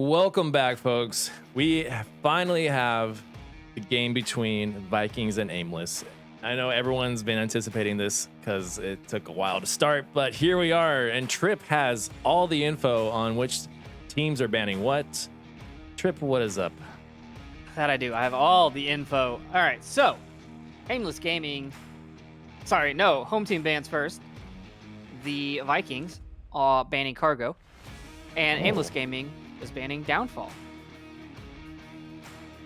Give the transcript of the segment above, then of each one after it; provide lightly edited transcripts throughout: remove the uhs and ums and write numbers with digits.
Welcome back, folks. We finally have the game between Vikings and Aimless. I know everyone's been anticipating this because it took a while to start, but here we are, and Trip has all the info on which teams are banning what. Trip, what is up? That I do. I have all the info. All right, so Aimless Gaming. Sorry, no, home team bans first. The Vikings are banning Cargo, and Aimless Gaming is banning Downfall.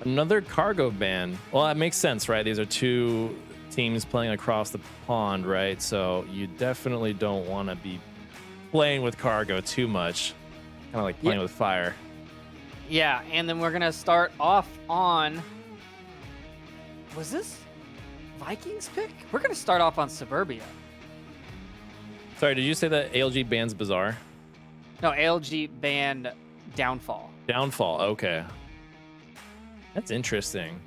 Another Cargo ban. Well, that makes sense, right? These are two teams playing across the pond, right? So you definitely don't want to be playing with Cargo too much. Kind of like playing with fire. Yeah, and then we're going to start off on... Was this Vikings pick? We're going to start off on Suburbia. Sorry, did you say that ALG bans Bazaar? No, ALG banned Downfall. Downfall, okay. That's interesting.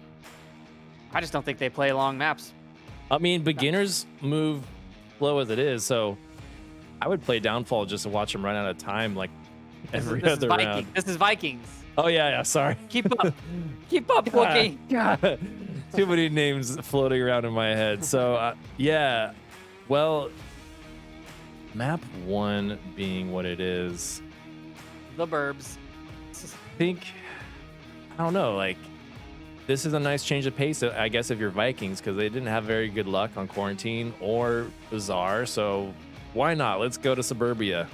I just don't think they play long maps. I mean, beginners move slow as it is, so I would play Downfall just to watch them run out of time like every other round. This is Vikings. Oh, yeah, sorry. Keep up. Keep up, Wookie. God. Too many names floating around in my head. So, yeah, well, map 1 being what it is. The Burbs. I think, I don't know, like, this is a nice change of pace, I guess, if you're Vikings, because they didn't have very good luck on Quarantine or Bazaar, so why not? Let's go to Suburbia.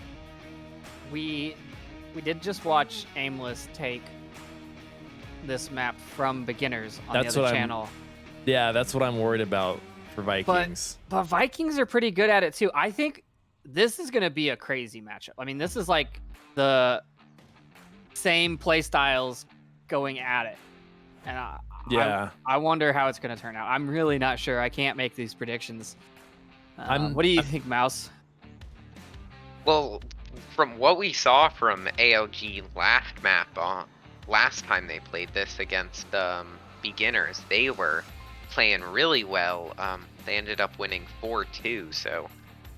We did just watch Aimless take this map from beginners on the other channel. Yeah, that's what I'm worried about for Vikings. But Vikings are pretty good at it, too. I think this is going to be a crazy matchup. I mean, this is like the same play styles going at it. And I wonder how it's going to turn out. I'm really not sure. I can't make these predictions. What do you think, Mouse? Well, from what we saw from ALG last time they played this against beginners, they were playing really well. They ended up winning 4-2, so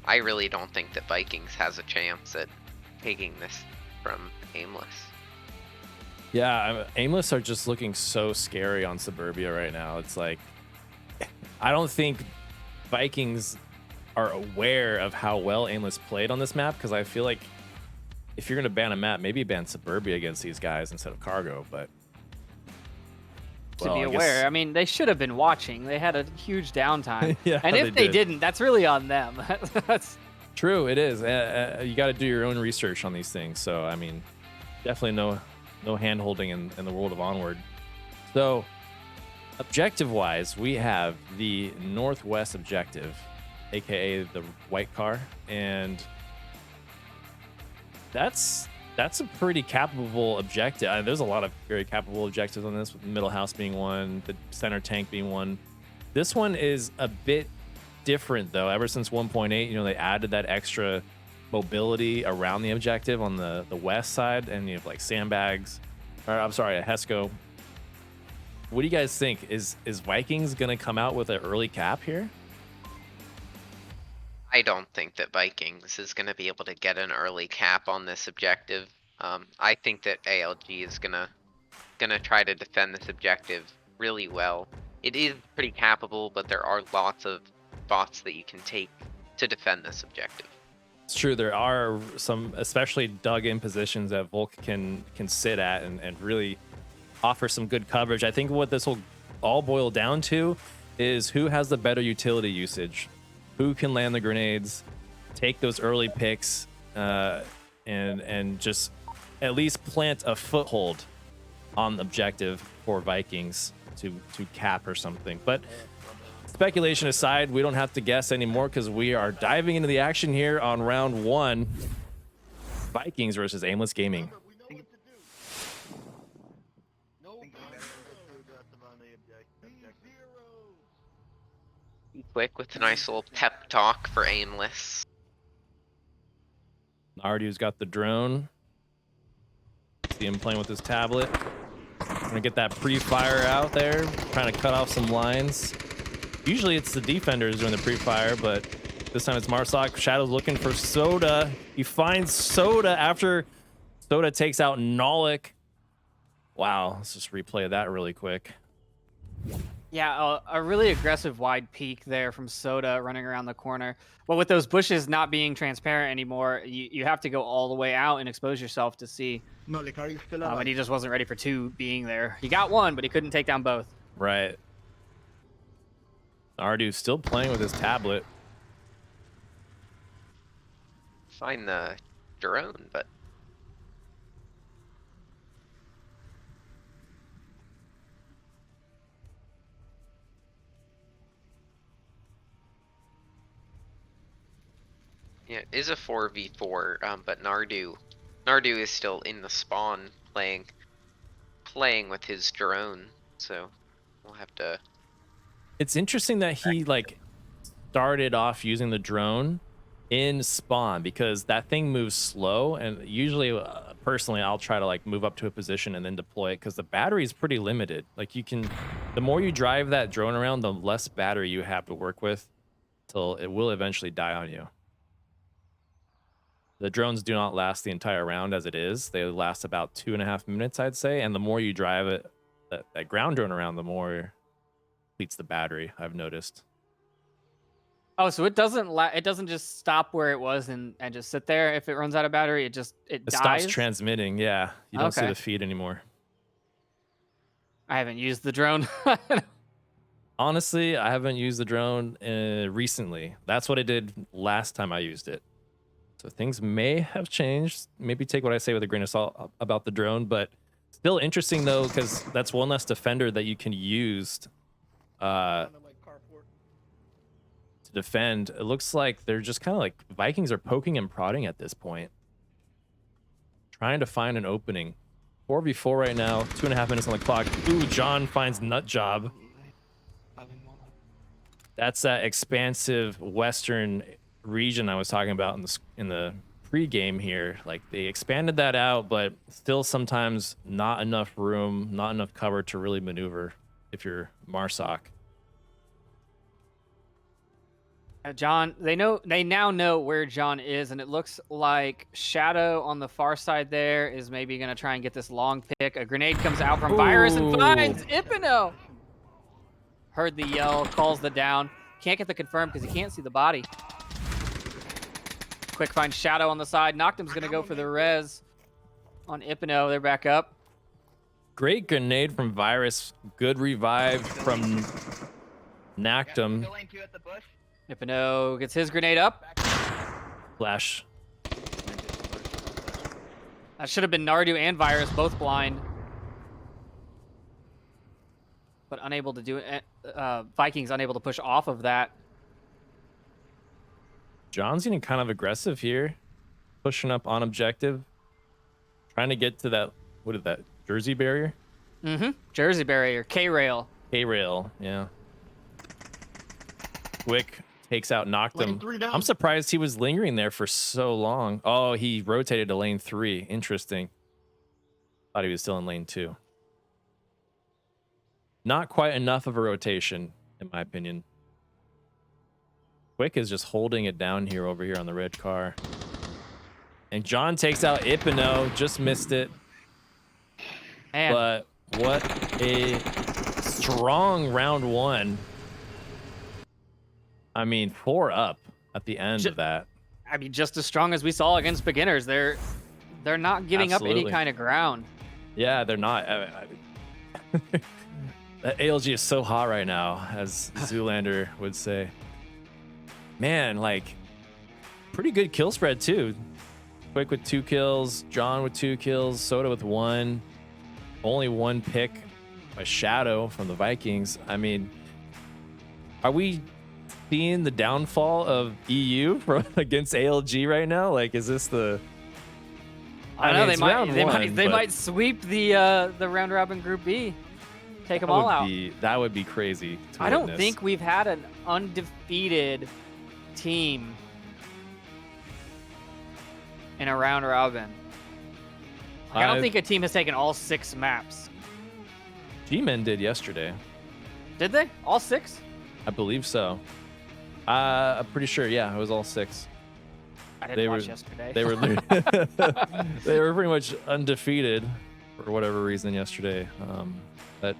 I really don't think that Vikings has a chance at taking this from Aimless. Yeah, Aimless are just looking so scary on Suburbia right now. It's like, I don't think Vikings are aware of how well Aimless played on this map, because I feel like if you're going to ban a map, maybe ban Suburbia against these guys instead of Cargo, but... To be aware, I mean, they should have been watching. They had a huge downtime. Yeah, and if they didn't, that's really on them. That's true, it is. You got to do your own research on these things. So, I mean, definitely no hand-holding in the world of Onward. So, objective-wise, we have the Northwest objective, aka the white car, and that's a pretty capable objective. There's a lot of very capable objectives on this, with the middle house being one, the center tank being one. This one is a bit different, though. Ever since 1.8, you know, they added that extra mobility around the objective on the west side, and you have like sandbags, or I'm sorry, a HESCO. What do you guys think? Is Vikings gonna come out with an early cap here? I don't think that Vikings is going to be able to get an early cap on this objective. I think that ALG is gonna try to defend this objective really well. It is pretty capable, but there are lots of spots that you can take to defend this objective. It's true. There are some, especially dug-in positions that Volk can sit at and really offer some good coverage. I think what this will all boil down to is who has the better utility usage, who can land the grenades, take those early picks, and just at least plant a foothold on the objective for Vikings to cap or something. But speculation aside, we don't have to guess anymore because we are diving into the action here on round 1. Vikings versus Aimless Gaming. Quick with a nice little pep talk for Aimless. Nardew's got the drone. See him playing with his tablet. Gonna get that pre-fire out there, trying to cut off some lines. Usually it's the defenders doing the pre-fire, but this time it's Marsoc. Shadow's looking for Soda. He finds Soda after Soda takes out Nolik Wow, let's just replay that really quick. Yeah, a really aggressive wide peek there from Soda running around the corner. But with those bushes not being transparent anymore, you have to go all the way out and expose yourself to see. No, like, are you still And alive? he just wasn't ready for 2 being there. He got 1, but he couldn't take down both. Right. Ardu's still playing with his tablet. Find the drone, but yeah, it is a 4v4. But Nardu is still in the spawn playing with his drone, so we'll have to. It's interesting that he like started off using the drone in spawn because that thing moves slow, and usually personally I'll try to like move up to a position and then deploy it because the battery is pretty limited. Like you can, the more you drive that drone around, the less battery you have to work with till it will eventually die on you. The drones do not last the entire round as it is. They last about 2.5 minutes, I'd say, and the more you drive it, that ground drone around, the more depletes the battery, I've noticed. Oh, so it doesn't just stop where it was and just sit there. If it runs out of battery, it dies? Stops transmitting. Yeah, you don't see Okay. the feed anymore. I haven't used the drone. Honestly, I haven't used the drone recently. That's what I did last time I used it. So things may have changed. Maybe take what I say with a grain of salt about the drone, but still interesting though, because that's one less defender that you can use to defend. It looks like they're just kind of like Vikings are poking and prodding at this point, trying to find an opening. 4v4 right now, 2.5 minutes on the clock. Ooh, John finds nut job. That's that expansive western region I was talking about in the pre-game here. Like they expanded that out, but still sometimes not enough room, not enough cover to really maneuver if you're Marsoc. John, they now know where John is, and it looks like Shadow on the far side there is maybe gonna try and get this long pick. A grenade comes out from Virus and finds Ipino. Heard the yell, calls the down. Can't get the confirm because he can't see the body. Quick find Shadow on the side. Noctum's gonna go for the res on Ipino. They're back up. Great grenade from Virus. Good revive from Noctum. Ipino gets his grenade up. Flash. That should have been Nardu and Virus, both blind. But unable to do it. Vikings unable to push off of that. John's getting kind of aggressive here. Pushing up on objective. Trying to get to that, what is that, Jersey barrier? Mm-hmm. Jersey barrier, K-rail. K-rail, yeah. Quick takes out Lane Noctum. 3 down. I'm surprised he was lingering there for so long. Oh, he rotated to lane 3. Interesting. Thought he was still in lane 2. Not quite enough of a rotation, in my opinion. Quick is just holding it down here over here on the red car. And John takes out Ipino. Just missed it. Man. But what a strong round 1. I mean, 4 up at the end of that. I mean, just as strong as we saw against beginners. They're not giving up any Absolutely. kind of ground. Yeah, they're not. That ALG is so hot right now, as Zoolander would say. Man, like, pretty good kill spread, too. Quick with 2 kills, John with 2 kills, Soda with 1. Only 1 pick by Shadow from the Vikings. I mean, are we seeing the downfall of EU from against ALG right now? Like, is this the... I know mean, they might sweep the round robin group B, take them all out. That would be crazy. I don't think we've had an undefeated team in a round robin. I don't think a team has taken all 6 maps. G-Men did yesterday. Did they? All 6? I believe so. I'm pretty sure. Yeah, it was all 6. I didn't watch yesterday. They were they were pretty much undefeated for whatever reason yesterday. But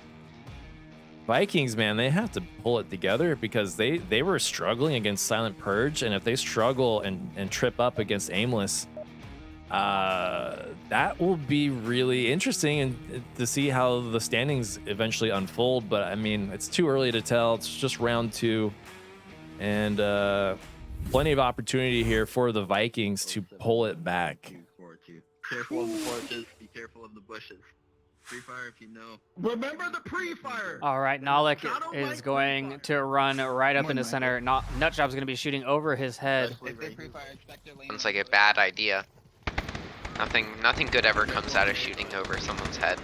Vikings, man, they have to pull it together because they were struggling against Silent Purge, and if they struggle and trip up against Aimless, that will be really interesting and to see how the standings eventually unfold. But I mean, it's too early to tell. It's just round 2, and plenty of opportunity here for the Vikings to pull it back. Careful of the bushes. Be careful of the bushes. Pre-fire if you know. Remember the pre-fire. All right, Nalik is going to run right up into center. Nutjob's going to be shooting over his head. Sounds like a bad idea. Nothing good ever comes out of shooting over someone's head.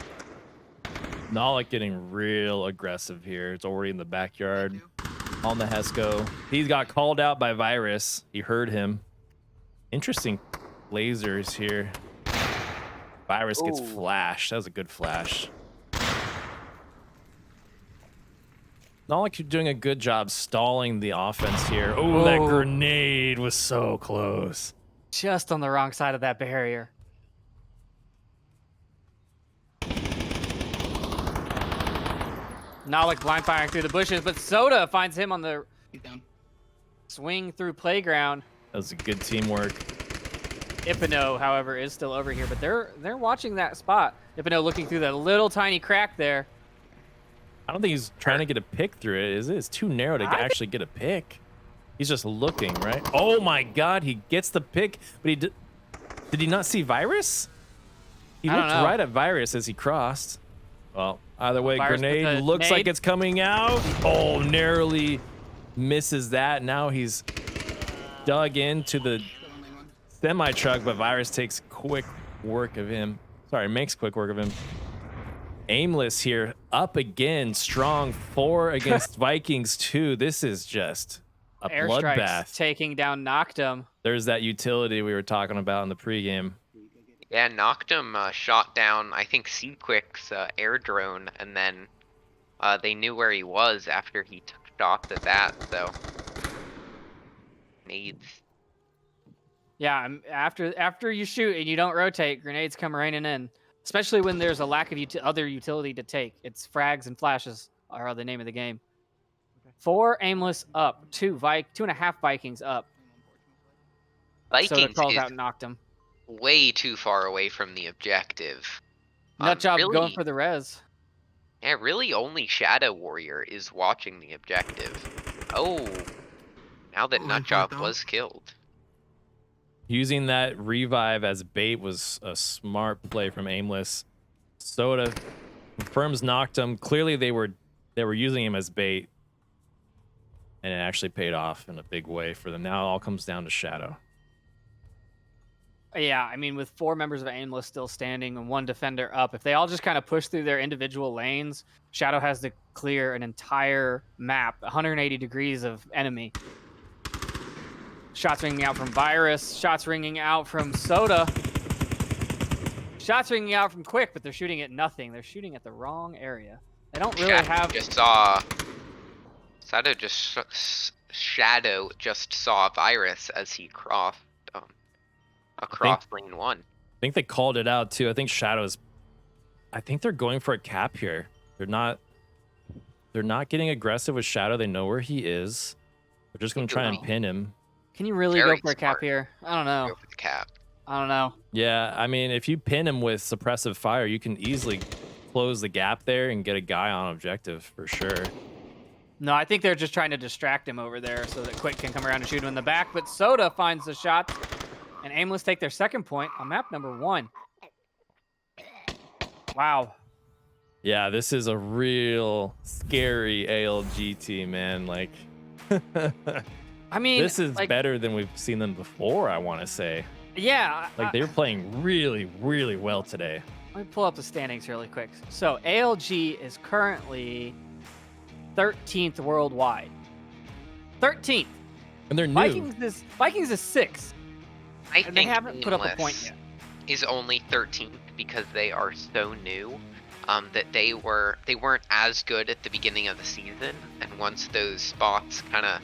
Nalik getting real aggressive here. It's already in the backyard on the Hesco. He got called out by Virus. He heard him. Interesting lasers here. Virus gets flashed. That was a good flash. Nalik doing a good job stalling the offense here. Oh, that grenade was so close. Just on the wrong side of that barrier. Nalik blind firing through the bushes, but Soda finds him on the swing through playground. That was a good teamwork. Ipino, however, is still over here, but they're watching that spot. Ipino looking through that little tiny crack there. I don't think he's trying to get a pick through it, is it? It's too narrow to actually get a pick. He's just looking, right? Oh my God, he gets the pick, but did he not see Virus? He looked right at Virus as he crossed. Well, either way, grenade looks like it's coming out. Oh, narrowly misses that. Now he's dug into the semi-truck, but Virus takes quick work of him. Sorry, makes quick work of him. Aimless here, up again, strong 4 against Vikings 2. This is just a bloodbath. Taking down Noctum. There's that utility we were talking about in the pregame. Yeah, Noctum shot down, I think, Seaquick's air drone, and then they knew where he was after he took shots at that, so... Nades. Yeah, after you shoot and you don't rotate, grenades come raining in. Especially when there's a lack of other utility to take. It's frags and flashes are the name of the game. 4 Aimless up, 2.5 Vikings up. Vikings calls out Noctum. Way too far away from the objective. Nutjob really, going for the res. Yeah, really only Shadow Warrior is watching the objective. Oh, now that Nutjob was killed. Using that revive as bait was a smart play from Aimless. Soda confirms Noctum. Clearly they were using him as bait, and it actually paid off in a big way for them. Now it all comes down to Shadow. Yeah, I mean, with 4 members of Aimless still standing and 1 defender up, if they all just kind of push through their individual lanes, Shadow has to clear an entire map, 180 degrees of enemy. Shots ringing out from Virus. Shots ringing out from Soda. Shots ringing out from Quick, but they're shooting at nothing. They're shooting at the wrong area. They don't really have... Shadow just saw Virus as he crossed across lane 1. I think they called it out too. I think I think they're going for a cap here. They're not getting aggressive with Shadow. They know where he is. They're just going to try and pin him. Can you really go for a cap here? I don't know. Go for the cap. I don't know. Yeah, I mean, if you pin him with suppressive fire, you can easily close the gap there and get a guy on objective for sure. No, I think they're just trying to distract him over there so that Quick can come around and shoot him in the back. But Soda finds the shot, and Aimless take their second point on map number 1. Wow. Yeah, this is a real scary ALG team, man. Like, I mean, this is better than we've seen them before, I want to say. Yeah. Like, they were playing really, really well today. Let me pull up the standings really quick. So, ALG is currently 13th worldwide. 13th. And they're new. Vikings is 6th. I think they haven't put up a point yet. Is only 13th because they are so new that they weren't as good at the beginning of the season, and once those spots kind of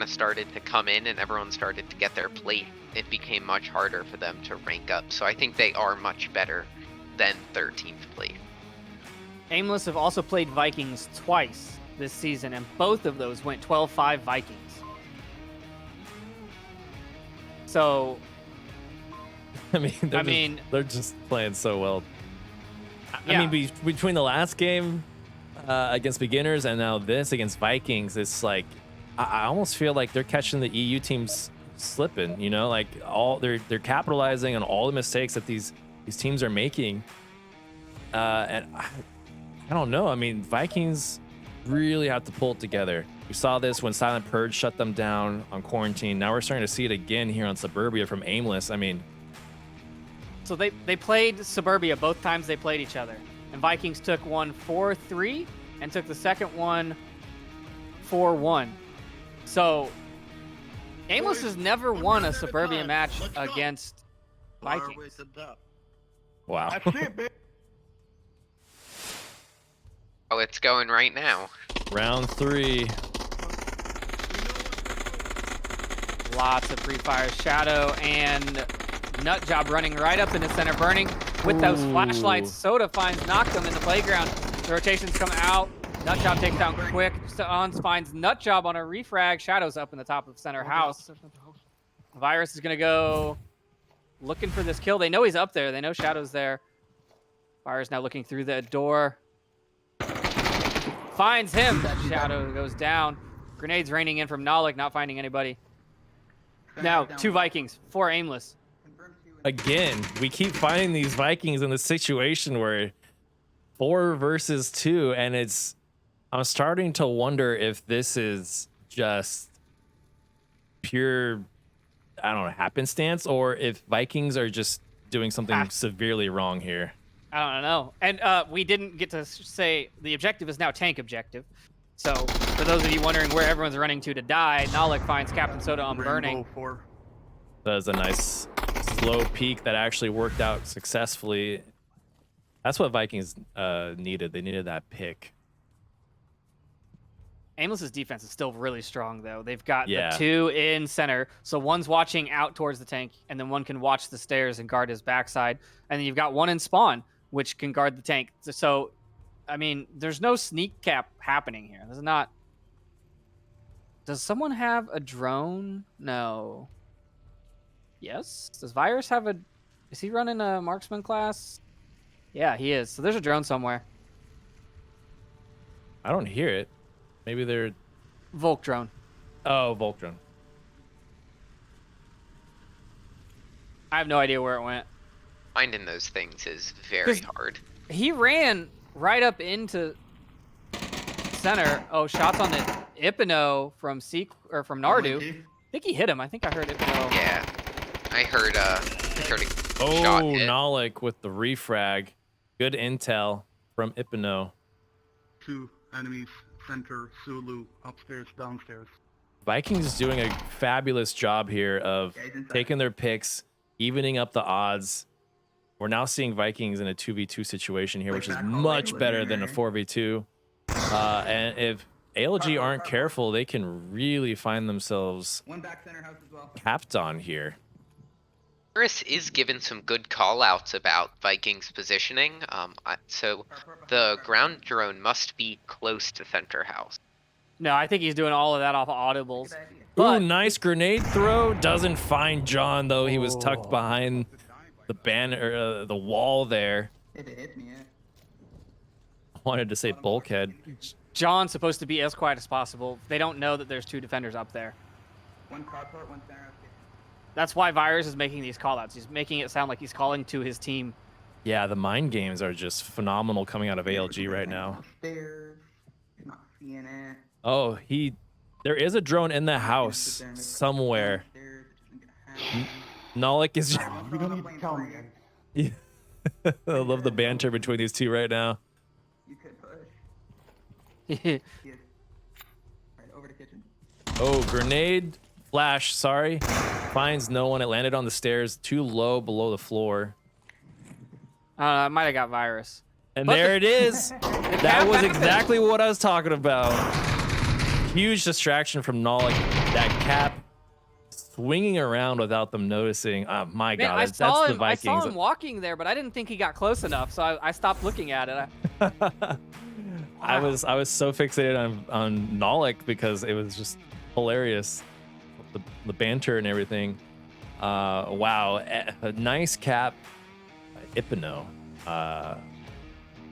started to come in and everyone started to get their plate, it became much harder for them to rank up. So I think they are much better then 13th place. Aimless have also played Vikings twice this season, and both of those went 12-5 Vikings. So, I mean, they're just playing so well. Yeah. I mean, between the last game against beginners and now this against Vikings, it's like I almost feel like they're catching the EU teams slipping. You know, like they're capitalizing on all the mistakes that these teams are making. And I don't know. I mean, Vikings really have to pull it together. We saw this when Silent Purge shut them down on quarantine. Now we're starting to see it again here on Suburbia from Aimless. I mean, so they played Suburbia both times they played each other. And Vikings took one 4-3 and took the second one 4-1. So Aimless has never won a Suburbia match against Vikings. wow. That's it, baby. Oh, it's going right now. Round 3. Lots of pre-fire. Shadow and Nutjob running right up into center, burning with those flashlights. Soda finds Noctum in the playground. The rotations come out. Nutjob takes down quick. Ons finds Nutjob on a refrag. Shadow's up in the top of center house. Virus is going to go looking for this kill. They know he's up there. They know Shadow's there. Virus now looking through the door. Finds him. That Shadow goes down. Grenades raining in from Nalik, not finding anybody. Now, 2 Vikings, 4 Aimless. Again, we keep finding these Vikings in the situation where 4 versus 2, and I'm starting to wonder if this is just pure, I don't know, happenstance, or if Vikings are just doing something severely wrong here. I don't know. And we didn't get to say the objective is now tank objective. So for those of you wondering where everyone's running to die, Nalik finds Captain Soda on burning. That is a nice slow peak that actually worked out successfully. That's what Vikings needed. They needed that pick. Aimless's defense is still really strong, though. They've got the 2 in center, so one's watching out towards the tank, and then one can watch the stairs and guard his backside. And then you've got one in spawn, which can guard the tank. So, I mean, there's no sneak cap happening here. There's not. Does someone have a drone? No. Yes? Does Virus have a... Is he running a marksman class? Yeah, he is. So there's a drone somewhere. I don't hear it. Maybe they're... Volk drone. Oh, Volk drone. I have no idea where it went. Finding those things is very hard. He ran right up into center. Oh, shots on the Ipino from from Nardu. I think he hit him. I think I heard Ipino. Yeah, I heard a Oh, shot hit. Nalik with the refrag. Good intel from Ipino. 2 enemies, center, Sulu, upstairs, downstairs. Vikings doing a fabulous job here of taking their picks, evening up the odds. We're now seeing Vikings in a 2v2 situation here, which is much better than a 4v2. And if ALG aren't careful, they can really find themselves capped on here. Harris is given some good call-outs about Vikings positioning. So the ground drone must be close to center house. No, I think he's doing all of that off audibles. Ooh, nice grenade throw. Doesn't find John, though. He was tucked behind the banner, the wall there. It hit me, yeah. I wanted to say bulkhead. John's supposed to be as quiet as possible. They don't know that there's 2 defenders up there. One carport, one center. That's why Virus is making these callouts. He's making it sound like he's calling to his team. Yeah, the mind games are just phenomenal coming out of ALG right now. Stairs, not seeing it. Oh, there is a drone in the house somewhere. Nalik is. You don't need to tell me. Yeah. I love the banter between these two right now. You could push. That's Right over the kitchen. Oh, grenade flash. Sorry, finds no one. It landed on the stairs, too low below the floor. I might have got Virus. And there it is. That was exactly what I was talking about. Huge distraction from Nalik. That cap swinging around without them noticing. Oh my Man, God, I that's saw the him. I Vikings. saw him walking there, but I didn't think he got close enough, so I stopped looking at it. I was so fixated on Nolick because it was just hilarious, the banter and everything. Wow, a nice cap by Ipino.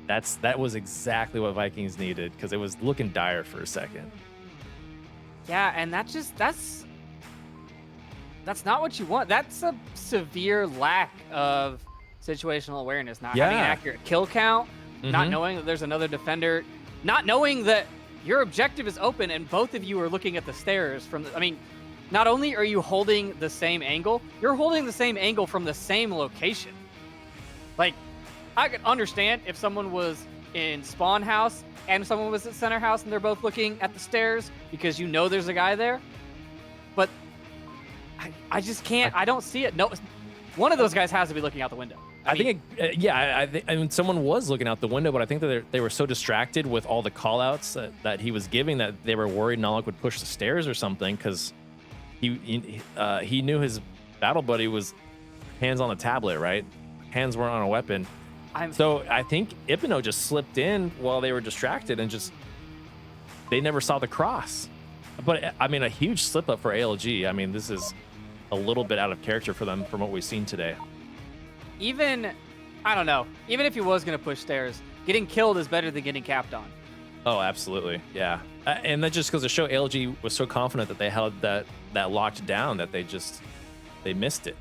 That was exactly what Vikings needed because it was looking dire for a second. Yeah, and that's not what you want. That's a severe lack of situational awareness. Not having an accurate kill count, not knowing that there's another defender, not knowing that your objective is open and both of you are looking at the stairs from the, I mean, not only are you holding the same angle, you're holding the same angle from the same location. Like, I could understand if someone was in spawn house and someone was at center house and they're both looking at the stairs because you know there's a guy there. But I just can't. I don't see it. No, one of those guys has to be looking out the window. I think, I mean, someone was looking out the window, but I think that they were so distracted with all the call-outs that he was giving that they were worried Nolick would push the stairs or something because he knew his battle buddy was hands on the tablet, right? Hands weren't on a weapon. So I think Ipino just slipped in while they were distracted and they never saw the cross. But I mean, a huge slip up for ALG. I mean, this is a little bit out of character for them from what we've seen today. I don't know. Even if he was going to push stairs, getting killed is better than getting capped on. Oh, absolutely. Yeah. And that just goes to show ALG was so confident that they held that locked down that they missed it.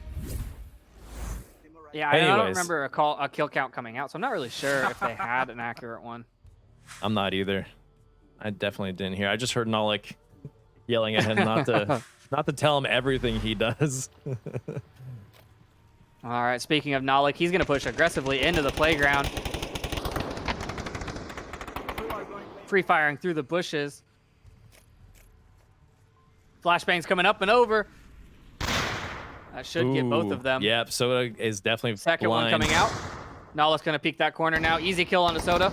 Yeah, I don't remember a kill count coming out, so I'm not really sure if they had an accurate one. I'm not either. I definitely didn't hear. I just heard Nolick yelling at him not to tell him everything he does. All right, speaking of Nolick, he's going to push aggressively into the playground. Free firing through the bushes. Flashbang's coming up and over. That should get both of them. Yep, Soda is definitely Second blind. one coming out. Nolick's going to peek that corner now. Easy kill on the Soda.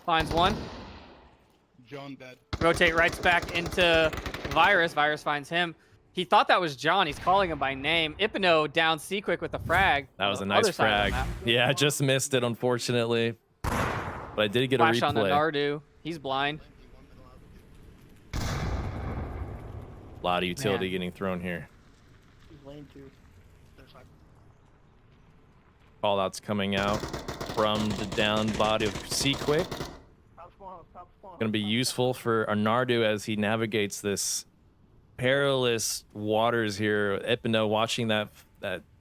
Finds one. John dead. Rotate rights back into Virus. Virus finds him. He thought that was John. He's calling him by name. Ipino down C-Quick with a frag. That was a nice frag. Yeah, just missed it, unfortunately. But I did get a replay. Flash on the Nardu. He's blind. A lot of utility getting thrown here. Callouts coming out from the down body of C-Quick. Going to be useful for Nardu as he navigates this perilous waters here. Ipino watching that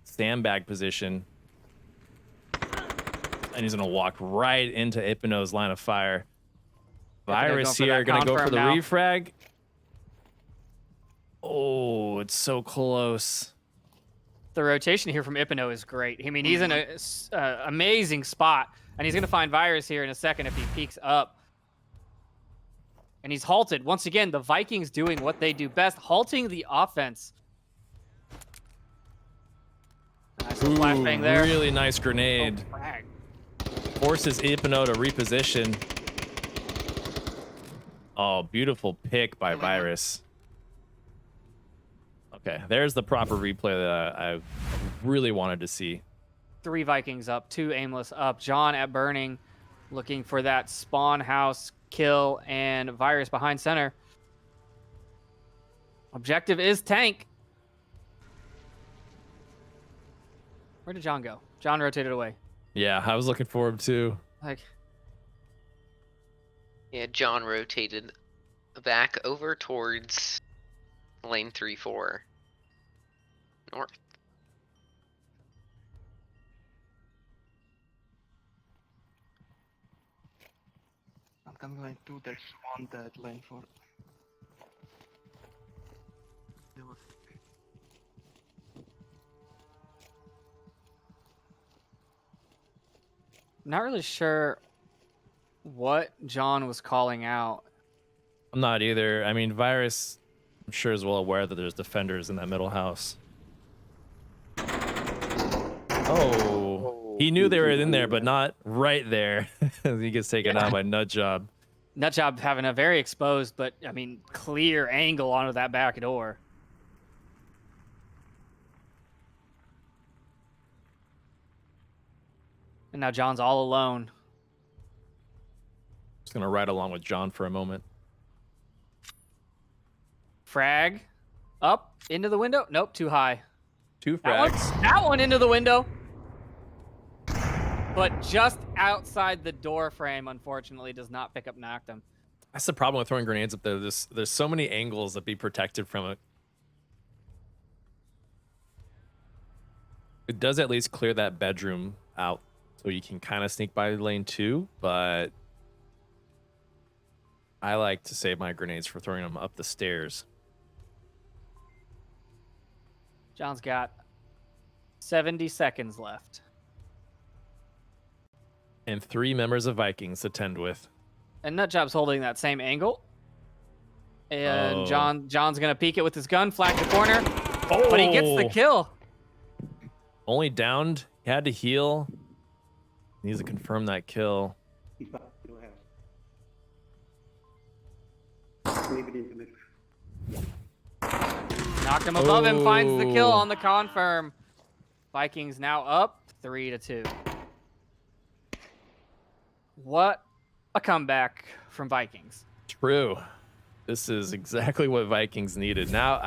sandbag position. And he's going to walk right into Ipino's line of fire. Virus here going to go for the refrag. Oh, it's so close. The rotation here from Ipino is great. I mean, he's in an amazing spot, and he's going to find Virus here in a second if he peeks up. And he's halted. Once again, the Vikings doing what they do best, halting the offense. Nice little flashbang there. Really nice grenade. Forces Ipino to reposition. Oh, beautiful pick by Virus. Okay, there's the proper replay that I really wanted to see. 3 Vikings up, 2 Aimless up. John at Burning looking for that spawn house kill and Virus behind center. Objective is tank. Where did John go? John rotated away. Yeah, I was looking for him too. Yeah, John rotated back over towards lane 3-4 north. I'm going to there's one dead lane 4. Not really sure what John was calling out. I'm not either. I mean, Virus, I'm sure is well aware that there's defenders in that middle house. Oh, he knew they were in there, but not right there. He gets taken out by Nutjob. Nutjob having a very exposed, but I mean, clear angle onto that back door. And now John's all alone. Just gonna ride along with John for a moment. Frag. Up. Into the window. Nope, too high. 2 frags. That one into the window. But just outside the door frame, unfortunately, does not pick up Noctum. That's the problem with throwing grenades up there. There's so many angles that be protected from it. It does at least clear that bedroom out, so you can kind of sneak by lane 2, but I like to save my grenades for throwing them up the stairs. John's got 70 seconds left. And 3 members of Vikings to tend with. And Nutjob's holding that same angle. And Oh. John's going to peek it with his gun, flag the corner. Oh. But he gets the kill. Only downed. He had to heal. He needs to confirm that kill. Knocked him above him, finds the kill on the confirm. Vikings now up 3-2. What a comeback from Vikings. True. This is exactly what Vikings needed. Now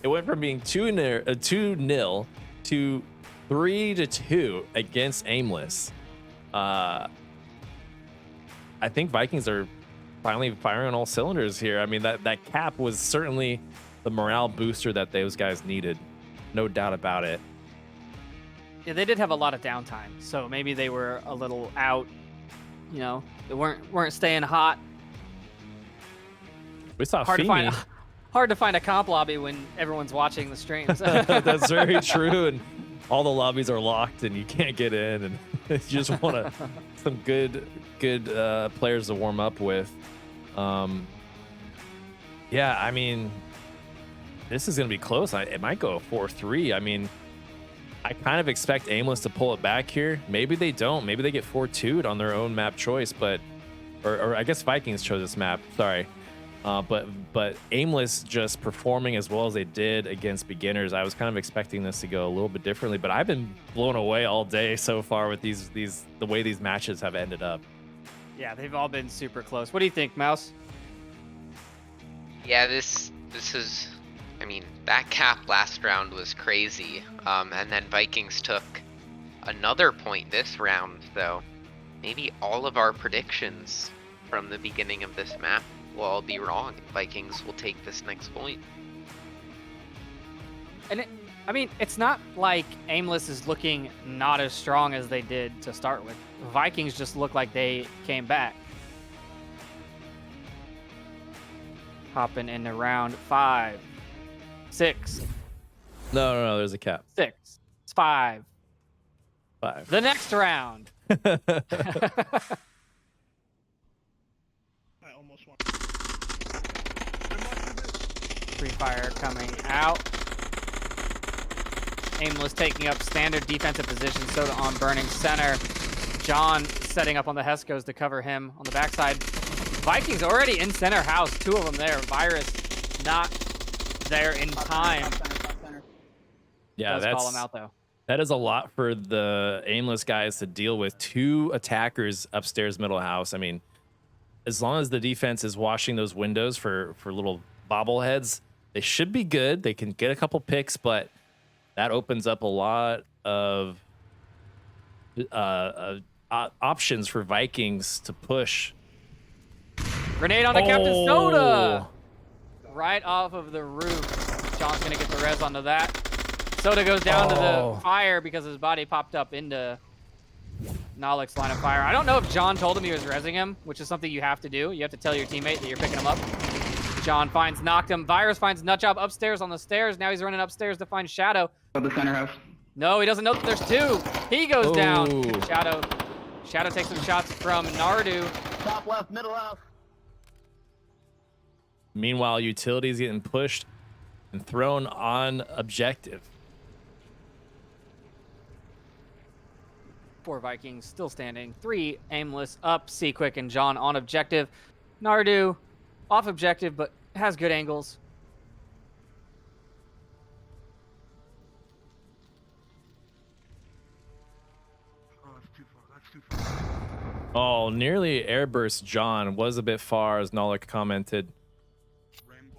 it went from being 2-0 to 3-2 against Aimless. I think Vikings are finally firing on all cylinders here. I mean, that cap was certainly the morale booster that those guys needed. No doubt about it. Yeah, they did have a lot of downtime, so maybe they were a little out. You know, they weren't staying hot. We saw Hard to find a comp lobby when everyone's watching the streams. That's very true, and all the lobbies are locked, and you can't get in, and you just want some good players to warm up with. Yeah, I mean, this is gonna be close. It might go 4-3. I mean, I kind of expect Aimless to pull it back here. Maybe they don't. Maybe they get 4-2'd on their own map choice, but or I guess Vikings chose this map. Sorry. But Aimless just performing as well as they did against beginners. I was kind of expecting this to go a little bit differently, but I've been blown away all day so far with the way these matches have ended up. Yeah, they've all been super close. What do you think, Mouse? Yeah, this is, I mean, that cap last round was crazy. And then Vikings took another point this round, so maybe all of our predictions from the beginning of this map will all be wrong. Vikings will take this next point. And I mean, it's not like Aimless is looking not as strong as they did to start with. Vikings just look like they came back. Hopping into round 5, 6. No, there's a cap. 6. It's 5. 5. The next round. I almost want. Free fire coming out. Aimless taking up standard defensive position. Soda on burning center. John setting up on the Heskos to cover him on the backside. Vikings already in center house. 2 of them there. Virus not there in time. Yeah, Does call him out though. That is a lot for the Aimless guys to deal with. 2 attackers upstairs middle house. I mean, as long as the defense is washing those windows for little bobbleheads, they should be good. They can get a couple picks, but that opens up a lot of options for Vikings to push. Grenade on the Captain Soda! Right off of the roof. John's gonna get the res onto that. Soda goes down to the fire because his body popped up into Nolik's line of fire. I don't know if John told him he was rezzing him, which is something you have to do. You have to tell your teammate that you're picking him up. John finds Noctum. Virus finds Nutjob upstairs on the stairs. Now he's running upstairs to find Shadow. The center house. No, he doesn't know that there's 2. He goes down. Shadow takes some shots from Nardu. Top left, middle house. Meanwhile, utilities getting pushed and thrown on objective. 4 Vikings still standing. 3 Aimless up. C Quick and John on objective. Nardu off objective, but has good angles. Oh, it's too far Oh, nearly airburst John. Was a bit far, as Nolik commented.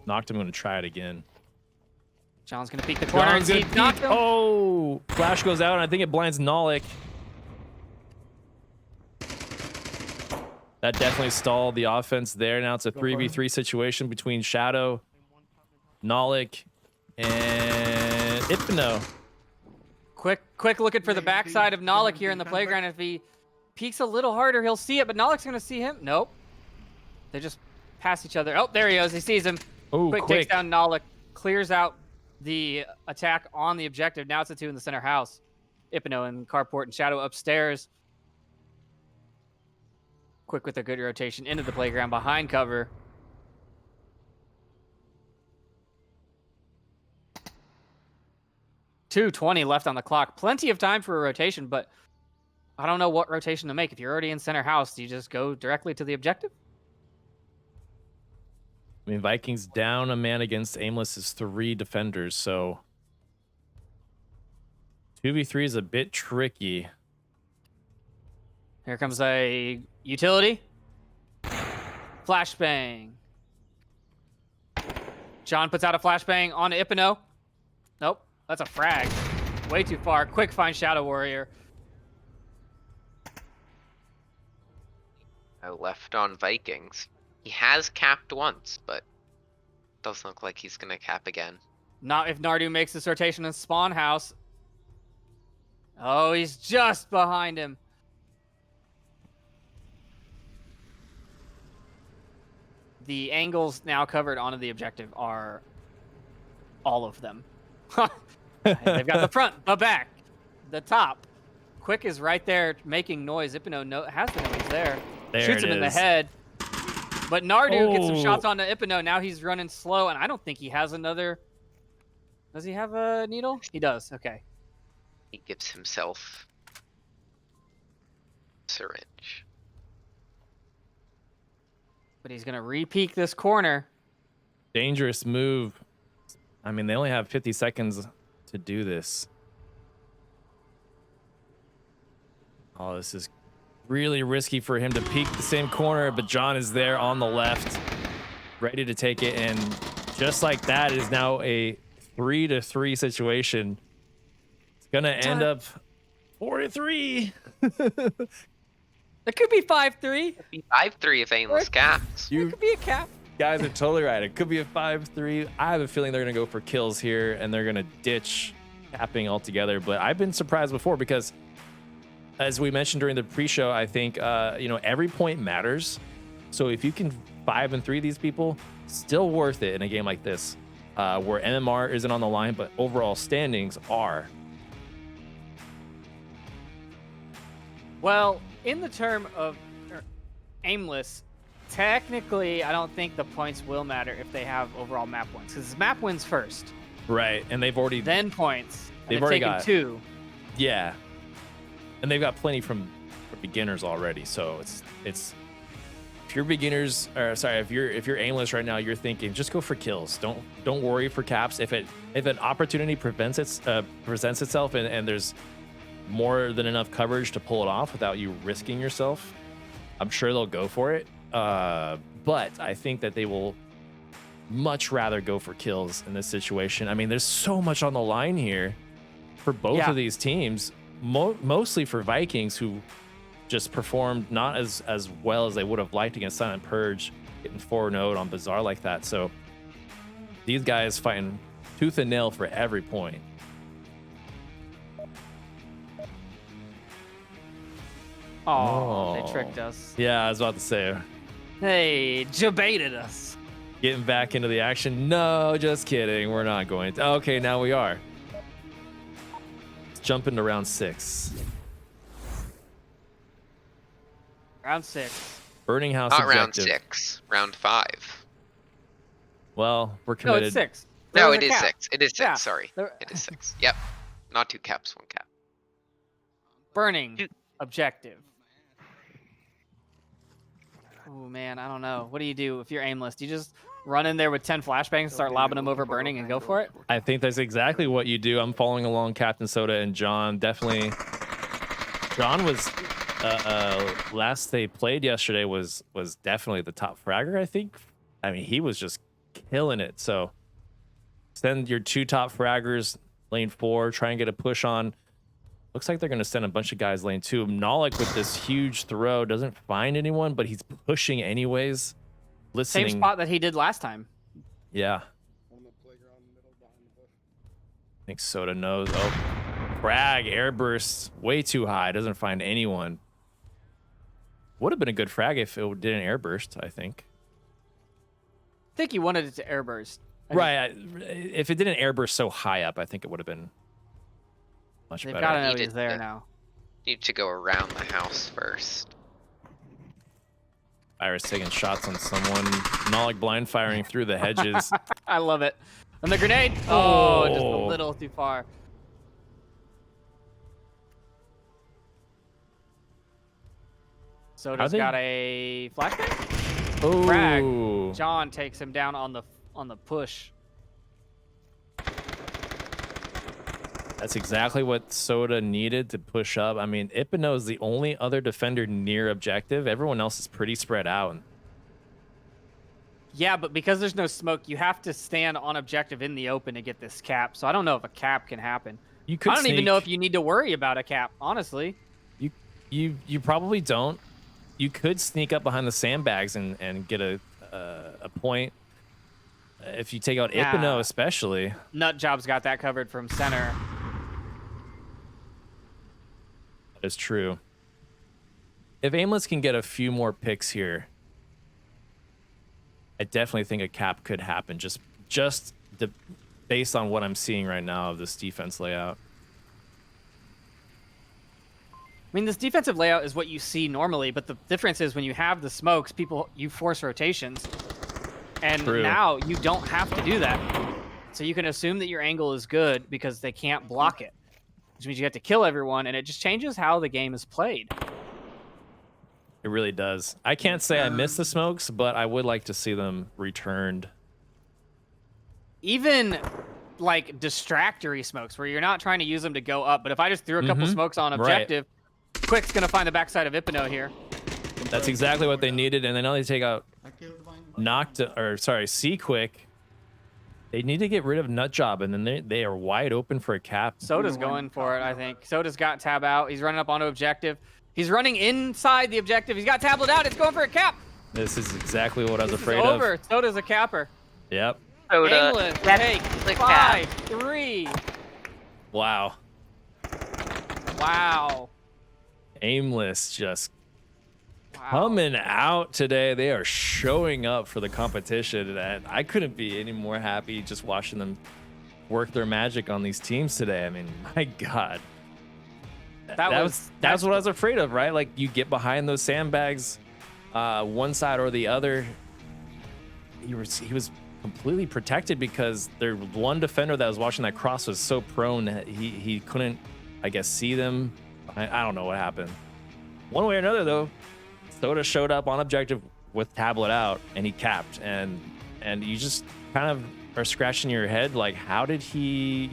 Knocked him. Going to try it again. John's going to peek the corner. John's gonna peek. Oh, flash goes out, and I think it blinds Nolik. That definitely stalled the offense there. Now it's a 3v3 situation between Shadow, Nolik, and Hypno. Quick looking for the backside of Nolik here in the playground. If he peeks a little harder, he'll see it, but Nolik's going to see him. Nope. They just pass each other. Oh, there he goes. He sees him. Oh, quick takes down Nolik. Clears out the attack on the objective. Now it's a 2 in the center house. Hypno and Carport and Shadow upstairs. Quick with a good rotation into the playground behind cover. .220 left on the clock. Plenty of time for a rotation, but I don't know what rotation to make. If you're already in center house, do you just go directly to the objective? I mean, Vikings down a man against Aimless is 3 defenders, so 2v3 is a bit tricky. Here comes a utility. Flashbang. John puts out a flashbang on Hypno. Nope, that's a frag. Way too far. Quick find Shadow Warrior. Left on Vikings. He has capped once, but doesn't look like he's gonna cap again. Not if Nardu makes this rotation in spawn house. Oh, he's just behind him. The angles now covered onto the objective are all of them. They've got the front, the back, the top. Quick is right there making noise. Hypno has to know he's there. Shoots him in the head. But Nardu gets some shots onto Hypno. Now he's running slow, and I don't think he has another. Does he have a needle? He does. Okay. He gives himself syringe. But he's going to re-peek this corner. Dangerous move. I mean, they only have 50 seconds to do this. Oh, this is really risky for him to peek the same corner, but John is there on the left, ready to take it. And just like that, it is now a 3-3 situation. It's going to end up 4-3. It could be 5-3. It'd be 5-3 if Aimless caps. It could be a cap. Guys are totally right. It could be a 5-3. I have a feeling they're going to go for kills here, and they're going to ditch capping altogether. But I've been surprised before because, as we mentioned during the pre-show, I think every point matters. So if you can 5-3 these people, still worth it in a game like this, where MMR isn't on the line, but overall standings are. Well, in the term of Aimless, technically, I don't think the points will matter if they have overall map wins, because map wins first. Right, and they've already then points. They've already taken got 2. Yeah, and they've got plenty from beginners already. So it's if you're beginners, or sorry, if you're Aimless right now, you're thinking just go for kills. Don't worry for caps. If an opportunity presents itself and there's more than enough coverage to pull it off without you risking yourself, I'm sure they'll go for it. But I think that they will much rather go for kills in this situation. I mean, there's so much on the line here for both of these teams, mostly for Vikings, who just performed not as well as they would have liked against Silent Purge, getting 4-0 on Bazaar like that. So these guys fighting tooth and nail for every point. Oh, they tricked us. Yeah, I was about to say. They debated us. Getting back into the action. No, just kidding. We're not going to. Okay, now we are. Let's jump into round 6. Round 6. Burning House Not objective. round 6. Round 5. Well, we're committed. No, it's 6. No, it is 6. It is 6. Yeah. Sorry. It is 6. Yep. Not 2 caps, 1 cap. Burning objective. Oh man, I don't know. What do you do if you're Aimless? Do you just run in there with 10 flashbangs, start lobbing them over Burning, and go for it? I think that's exactly what you do. I'm following along Captain Soda and John. Definitely. John was last they played yesterday was definitely the top fragger, I think. I mean, he was just killing it. So send your 2 top fraggers lane 4, try and get a push on. Looks like they're going to send a bunch of guys lane 2. Nolik with this huge throw doesn't find anyone, but he's pushing anyways. Listening. Same spot that he did last time. Yeah. I think Soda knows. Oh, frag, airburst, way too high. Doesn't find anyone. Would have been a good frag if it did an airburst, I think. I think he wanted it to airburst. Right. If it didn't airburst so high up, I think it would have been much They've better. got to know Needed he's there to- now. Need to go around the house first. Iris taking shots on someone. Nolik blind firing through the hedges. I love it. And the grenade. Oh, just a Oh. little too far. Soda's they- got a flashbang. Oh, Frag. John takes him down on the push. that's exactly what Soda needed to push up. I mean, Ipino is the only other defender near objective. Everyone else is pretty spread out. Yeah, but because there's no smoke, you have to stand on objective in the open to get this cap. So I don't know if a cap can happen. You could I don't even sneak. know if you need to worry about a cap, honestly. You probably don't. You could sneak up behind the sandbags and get a point. If you take out Yeah. Ipino, especially. Nutjob's got that covered from center. That is true. If Aimless can get a few more picks here, I definitely think a cap could happen. Based on what I'm seeing right now of this defense layout. I mean, this defensive layout is what you see normally, but the difference is when you have the smokes, you force rotations. And True. now you don't have to do that. So you can assume that your angle is good because they can't block it. Which means you have to kill everyone, and it just changes how the game is played. It really does. I can't say I miss the smokes, but I would like to see them returned. Even like distractory smokes where you're not trying to use them to go up, but if I just threw a couple smokes on objective, Quick's gonna find the backside of Ipino here. That's exactly what they needed, and then now they take out C Quick. They need to get rid of Nutjob, and then they are wide open for a cap. Soda's going for it, I think. Soda's got tab out. He's running up onto objective. He's running inside the objective. He's got tablet out. It's going for a cap. This is exactly what I was This afraid is of. over. Soda's a capper. Yep. Soda. Aimless, That's take the 5, cap. 3. Wow. Wow. Aimless just Wow. coming out today. They are showing up for the competition, and I couldn't be any more happy just watching them work their magic on these teams today. I mean, my God. That's what I was afraid of, right? Like, you get behind those sandbags, one side or the other. He was completely protected because their one defender that was watching that cross was so prone that he couldn't, I guess, see them. I don't know what happened. One way or another, though, Soda showed up on objective with tablet out, and he capped. And you just kind of are scratching your head, like, how did he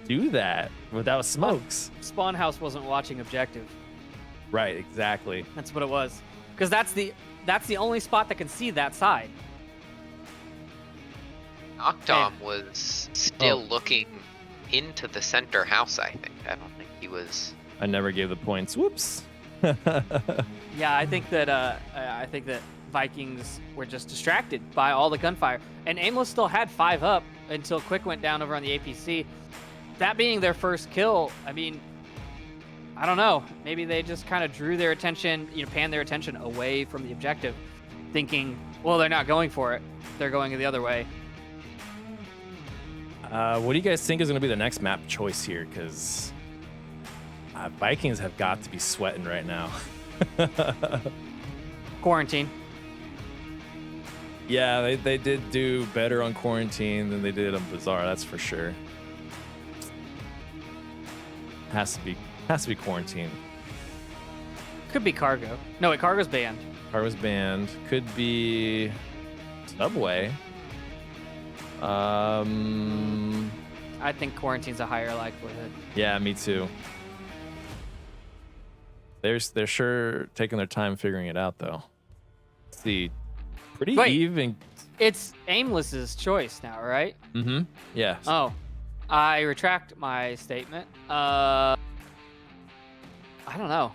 do that without smokes? Spawn House wasn't watching objective. Right, exactly. That's what it was. Because that's the only spot that can see that side. Octom was still looking into the center house, I think. I don't think he was. I never gave the points. Whoops. Yeah, I think that Vikings were just distracted by all the gunfire. And Aimless still had 5 up until Quick went down over on the APC. That being their first kill, I mean, I don't know. Maybe they just kind of drew their attention, panned their attention away from the objective, thinking, well, they're not going for it. They're going the other way. What do you guys think is going to be the next map choice here? Because Vikings have got to be sweating right now. Quarantine. Yeah, they did do better on Quarantine than they did on Bazaar, that's for sure. Has to be Quarantine. Could be Cargo. No, wait, Cargo's banned. Cargo's banned. Could be Subway. I think Quarantine's a higher likelihood. Yeah, me too. They're sure taking their time figuring it out though. Let's see, pretty Wait. even. It's Aimless's choice now, right? Mm-hmm. Yeah. Oh, I retract my statement. I don't know.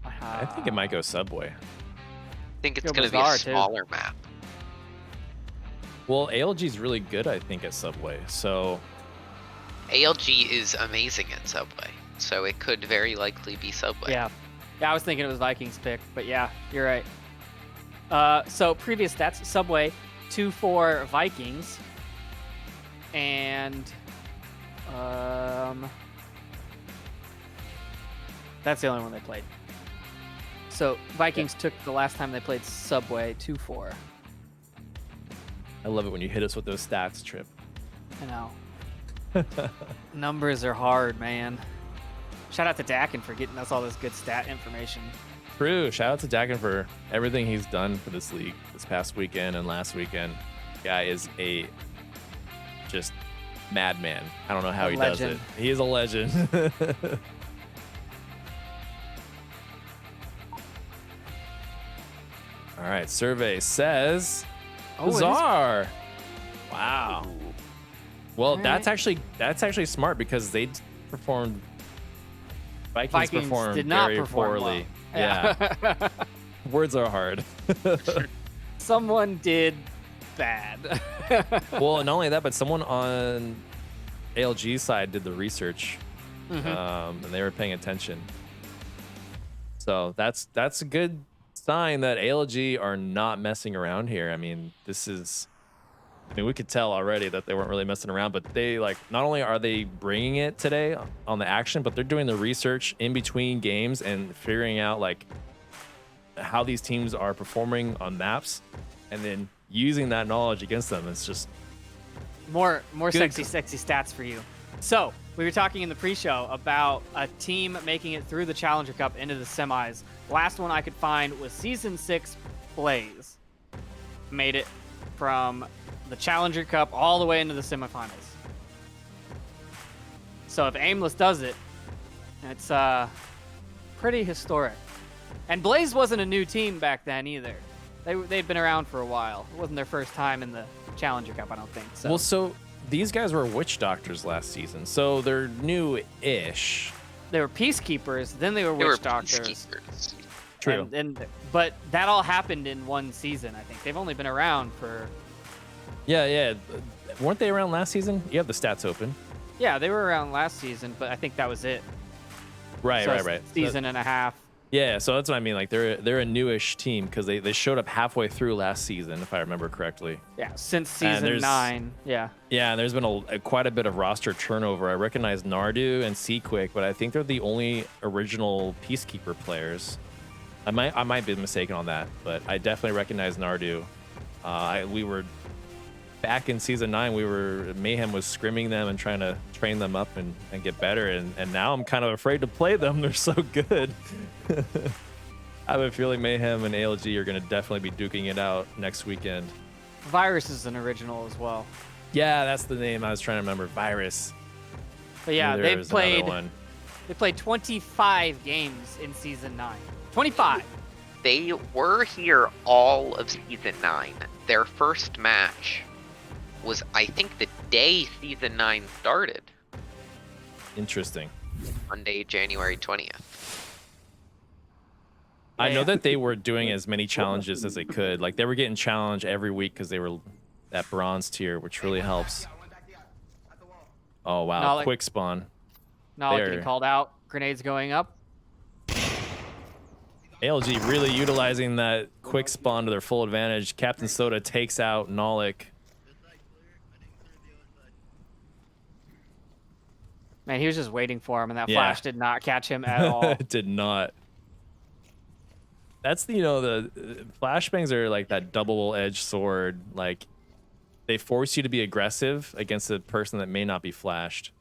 I think it might go Subway. I think it's Go going to be a Bazaar, too. smaller map. Well, ALG's really good, I think, at Subway. So ALG is amazing at Subway, so it could very likely be Subway. Yeah. Yeah, I was thinking it was Vikings pick, but yeah, you're right. So previous stats, Subway, 2-4 Vikings. And that's the only one they played. So Vikings took the last time they played Subway 2-4. I love it when you hit us with those stats, Trip. I know. Numbers are hard, man. Shout out to Dakin for getting us all this good stat information. True. Shout out to Dakin for everything he's done for this league this past weekend and last weekend. Guy is a just madman. I don't know how he does it. He is a legend. All right. Survey says Bazaar. Wow. Well, that's actually smart because they performed. Vikings performed did not very perform poorly. well. Yeah. Words are hard. Someone did bad. Well, not only that, but someone on ALG side did the research, and they were paying attention. So that's a good sign that ALG are not messing around here. I mean, we could tell already that they weren't really messing around, but they not only are they bringing it today on the action, but they're doing the research in between games and figuring out how these teams are performing on maps, and then using that knowledge against them. It's just more sexy stats for you. So we were talking in the pre-show about a team making it through the Challenger Cup into the semis. Last one I could find was Season 6 Blaze. Made it from the Challenger Cup all the way into the semifinals. So if Aimless does it, it's pretty historic. And Blaze wasn't a new team back then either. They'd been around for a while. It wasn't their first time in the Challenger Cup, I don't think. So. Well, so these guys were witch doctors last season, so they're new-ish. They were peacekeepers, then they were witch doctors. Peacekeepers. True. But that all happened in one season, I think. They've only been around for... Yeah. Weren't they around last season? You have the stats open. Yeah, they were around last season, but I think that was it. Right. Season and a half. Yeah, so that's what I mean. They're a newish team because they showed up halfway through last season, if I remember correctly. Yeah, since season 9. Yeah. Yeah, and there's been quite a bit of roster turnover. I recognize Nardu and Seaquick, but I think they're the only original Peacekeeper players. I might be mistaken on that, but I definitely recognize Nardu. We were back in season 9. Mayhem was scrimming them and trying to train them up and get better, and now I'm kind of afraid to play them. They're so good. I have a feeling Mayhem and ALG are going to definitely be duking it out next weekend. Virus is an original as well. Yeah, that's the name I was trying to remember. Virus. But yeah, they played 25 games in season 9. 25. They were here all of season 9. Their first match was, I think, the day season 9 started. Interesting. Monday, January 20th. I know that they were doing as many challenges as they could. They were getting challenged every week because they were that bronze tier, which really helps. Oh, wow. Quick spawn. Nollik getting called out. Grenades going up. ALG really utilizing that quick spawn to their full advantage. Captain Soda takes out Nollik. Man, he was just waiting for him, and that flash did not catch him at all. It did not. That's the flashbangs are like that double-edged sword. They force you to be aggressive against a person that may not be flashed.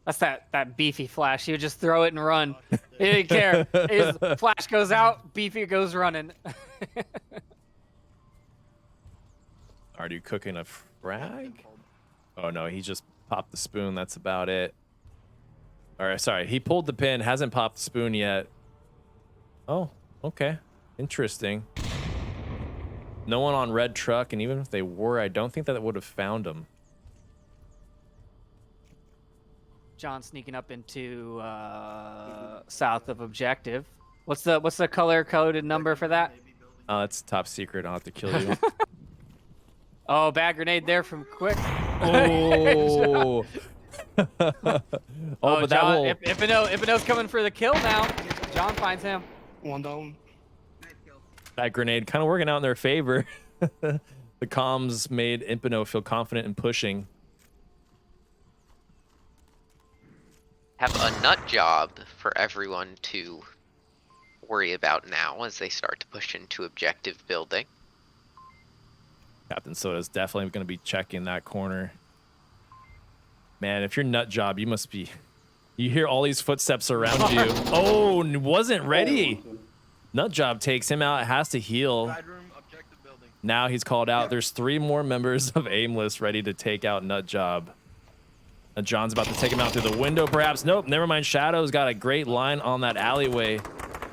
That's that beefy flash. He would just throw it and run. He didn't care. His flash goes out, beefy goes running. Are you cooking a frag? Oh no, he just popped the spoon. That's about it. Or sorry, he pulled the pin, hasn't popped the spoon yet. Oh, okay. Interesting. No one on red truck, and even if they were, I don't think that it would have found them. John sneaking up into south of objective. What's the color coded number for that? It's top secret. I'll have to kill you. Oh, bad grenade there from Quick. Oh. Oh, but that John, will... Ipino's coming for the kill now. John finds him. One down. That grenade kind of working out in their favor. The comms made Impino feel confident in pushing. Have a nut job for everyone to worry about now as they start to push into objective building. Captain Soda's definitely going to be checking that corner. Man, if you're nut job, you must be... You hear all these footsteps around you. Oh, wasn't ready. Nut job takes him out, has to heal. Now he's called out. There's 3 more members of Aimless ready to take out Nut job. John's about to take him out through the window, perhaps. Nope, never mind. Shadow's got a great line on that alleyway,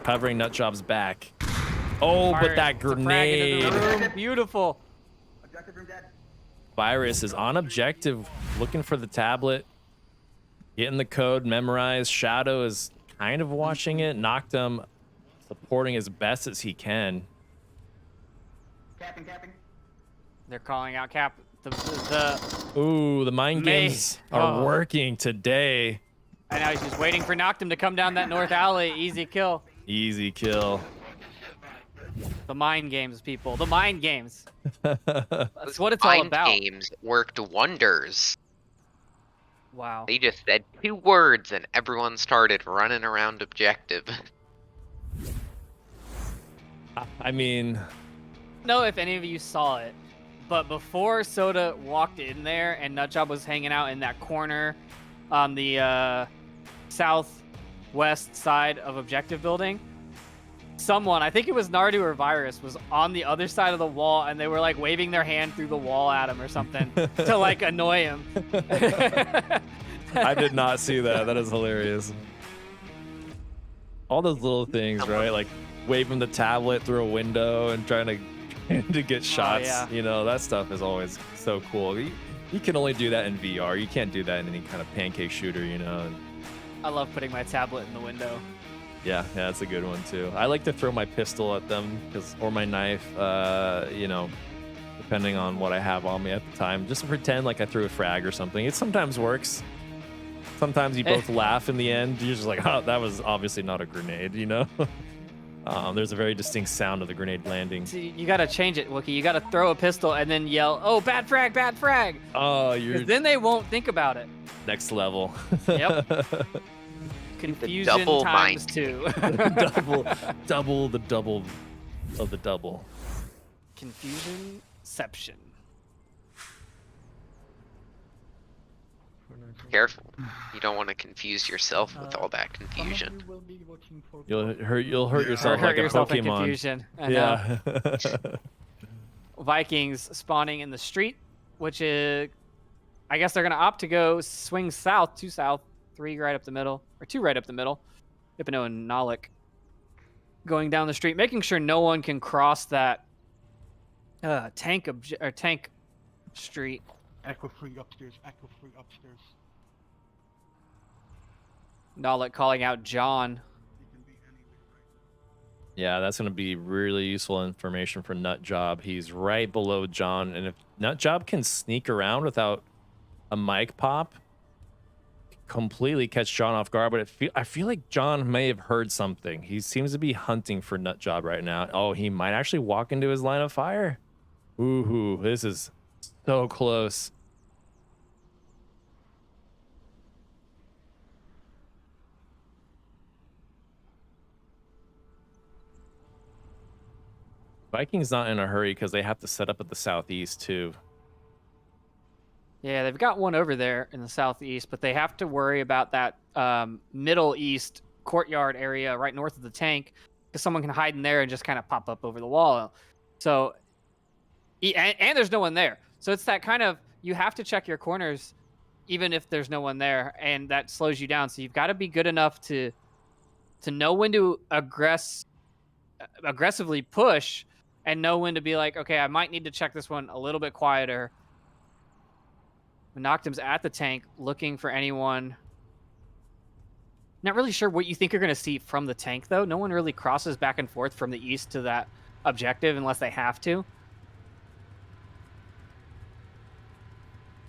covering Nut job's back. Oh, but that grenade. Beautiful. Virus is on objective, looking for the tablet, getting the code memorized. Shadow is kind of watching it. Noctum supporting as best as he can. Capping. They're calling out Cap. Ooh, the mind games are working today. And now he's just waiting for Noctum to come down that north alley. Easy kill. Easy kill. The mind games, people. The mind games. That's what it's all about. Mind games worked wonders. Wow. They just said 2 words and everyone started running around objective. I mean... know if any of you saw it, but before Soda walked in there and Nutjob was hanging out in that corner on the southwest side of objective building, someone, I think it was Nardu or Virus, was on the other side of the wall and they were like waving their hand through the wall at him or something to like annoy him. I did not see that. That is hilarious. All those little things, right? Like waving the tablet through a window and trying to get shots. Yeah. You know, that stuff is always so cool. You can only do that in VR. You can't do that in any kind of pancake shooter, you know. I love putting my tablet in the window. Yeah, that's a good one too. I like to throw my pistol at them or my knife, you know, depending on what I have on me at the time, just to pretend like I threw a frag or something. It sometimes works. Sometimes you both laugh in the end. You're just like, oh, that was obviously not a grenade, you know? There's a very distinct sound of the grenade landing. See, you gotta change it, Wookie. You gotta throw a pistol and then yell, "Oh, bad frag, bad frag!" Oh, you're then they won't think about it. next level. Yep. Confusion double times mind. 2. double the double of the double. Confusionception. Careful. You don't want to confuse yourself with all that confusion. You'll hurt yourself Hurt like yourself a in Pokemon. confusion. I know. Yeah. Vikings spawning in the street, which is, I guess they're gonna opt to go swing south, 2 south, 3 right up the middle, or 2 right up the middle. Ipino and Nalik going down the street, making sure no one can cross that tank street. Echo free upstairs. Echo free upstairs. Nalik calling out John. Yeah, that's going to be really useful information for Nutjob. He's right below John, and if Nutjob can sneak around without a mic pop, completely catch John off guard. But I feel like John may have heard something. He seems to be hunting for Nutjob right now. Oh, he might actually walk into his line of fire. Ooh, this is so close. Vikings not in a hurry because they have to set up at the southeast too. Yeah, they've got one over there in the southeast, but they have to worry about that middle east courtyard area right north of the tank, because someone can hide in there and just kind of pop up over the wall. So, and there's no one there. So it's that kind of, you have to check your corners even if there's no one there, and that slows you down. So you've got to be good enough to know when to aggress aggressively push and know when to be like, okay, I might need to check this one a little bit quieter. Noctum's at the tank looking for anyone. Not really sure what you think you're going to see from the tank, though. No one really crosses back and forth from the east to that objective unless they have to.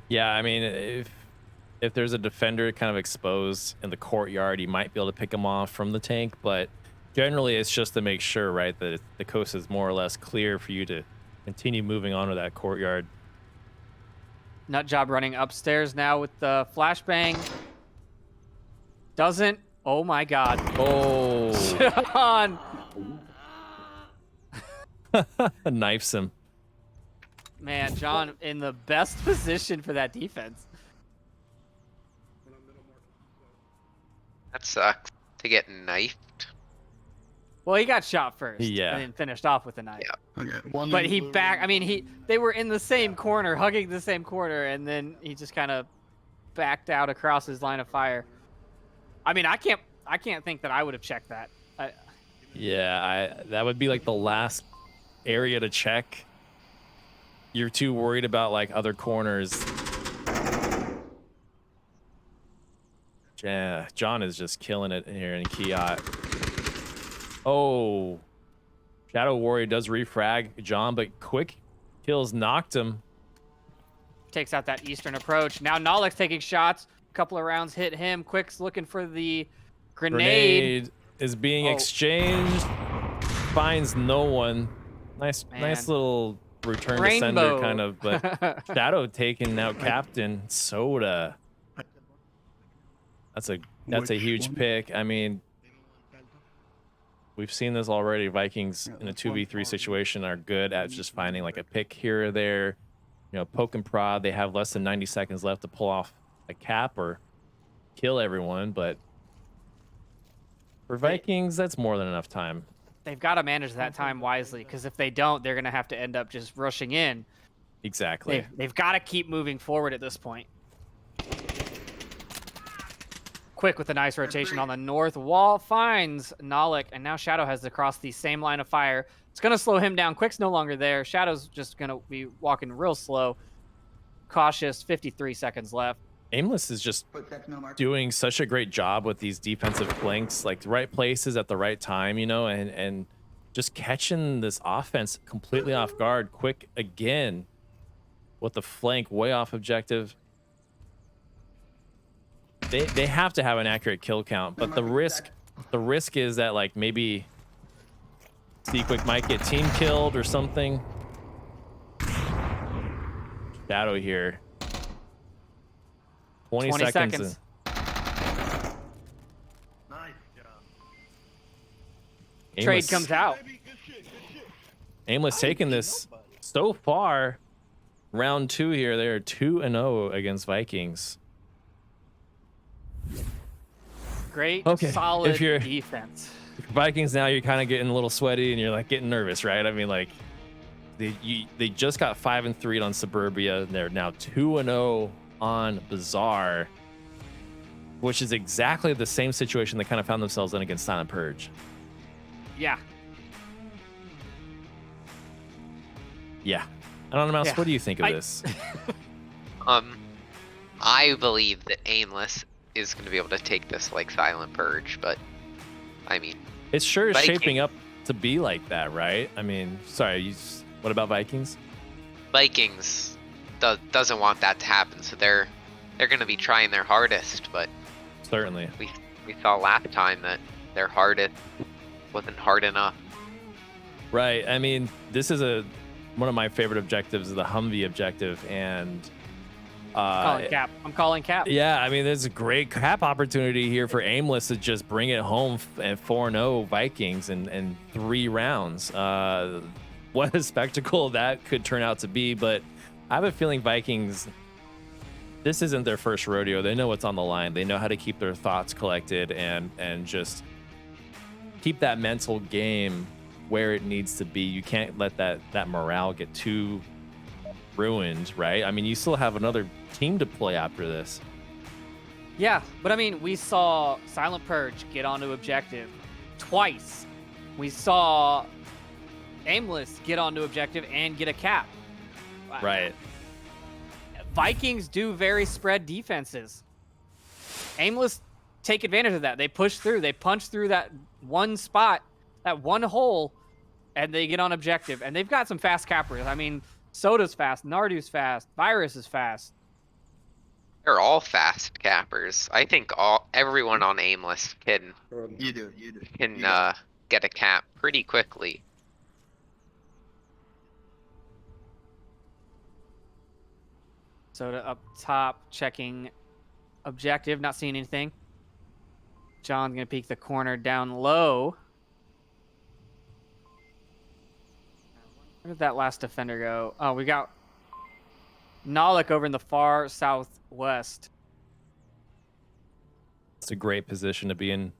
Yeah, I mean, if there's a defender kind of exposed in the courtyard, you might be able to pick him off from the tank, but generally it's just to make sure, right, that the coast is more or less clear for you to continue moving on to that courtyard. Nutjob running upstairs now with the flashbang. Doesn't. Oh my god. Oh. John. Knifes him. Man, John in the best position for that defense. That sucks to get knifed. Well, he got shot first. Yeah. And then finished off with a knife. Yeah. Okay. But he back. I mean, they were in the same corner, hugging the same corner, and then he just kind of backed out across his line of fire. I mean, I can't think that I would have checked that. Yeah, that would be like the last area to check. You're too worried about like other corners. Yeah, John is just killing it here in Kiat. Oh, Shadow Warrior does refrag John, but quick kills knocked him. Takes out that eastern approach. Now Nolix taking shots. A couple of rounds hit him. Quick's looking for the grenade. Is being exchanged. Finds no one. Nice little return to sender kind of, but Shadow taking out Captain Soda. That's a huge pick. I mean, we've seen this already. Vikings in a 2v3 situation are good at just finding like a pick here or there. You know, poke and prod. They have less than 90 seconds left to pull off a cap or kill everyone, but for Vikings, that's more than enough time. They've got to manage that time wisely, because if they don't, they're going to have to end up just rushing in. Exactly. They've got to keep moving forward at this point. Quick with a nice rotation on the north wall, finds Nalik, and now Shadow has to cross the same line of fire. It's going to slow him down. Quick's no longer there. Shadow's just going to be walking real slow. Cautious, 53 seconds left. Aimless is just doing such a great job with these defensive flanks, like the right places at the right time, you know, and just catching this offense completely off guard. Quick again with the flank way off objective. They have to have an accurate kill count, but the risk is that like maybe Quick might get team killed or something. Shadow here. 20 seconds. Nice job. Trade comes out. Aimless taking this so far. Round 2 here. They're 2-0 against Vikings. Great, Okay, solid if you're defense. Vikings now, you're kind of getting a little sweaty and you're like getting nervous, right? I mean, like they just got 5-3 on Suburbia. And they're now 2-0 on Bazaar, which is exactly the same situation they kind of found themselves in against Silent Purge. Yeah. Yeah. Anonymous, Yeah. what do you think of this? I believe that Aimless is going to be able to take this like Silent Purge, but I mean, It sure is Vikings. shaping up to be like that, right? I mean, sorry, what about Vikings? Vikings doesn't want that to happen, so they're going to be trying their hardest, but Certainly. we saw last time that their hardest wasn't hard enough. Right. I mean, this is one of my favorite objectives, the Humvee objective, and I'm calling cap. yeah, I mean, there's a great cap opportunity here for Aimless to just bring it home at 4-0 Vikings in 3 rounds. What a spectacle that could turn out to be, but I have a feeling Vikings, this isn't their first rodeo. They know what's on the line. They know how to keep their thoughts collected and just keep that mental game where it needs to be. You can't let that morale get too ruined, right? I mean, you still have another team to play after this. Yeah, but I mean, we saw Silent Purge get onto objective twice we saw Aimless get onto objective and get a cap. Right. Vikings do very spread defenses. Aimless take advantage of that. They push through. They punch through that one spot, that one hole, and they get on objective. And they've got some fast cappers. I mean, Soda's fast, Nardu's fast, Virus is fast. They're all fast cappers. I think everyone on Aimless can You do. get a cap pretty quickly. Soda up top, checking objective, not seeing anything. John's gonna peek the corner down low. Where did that last defender go? Oh, we got Nalik over in the far southwest. It's a great position to be in.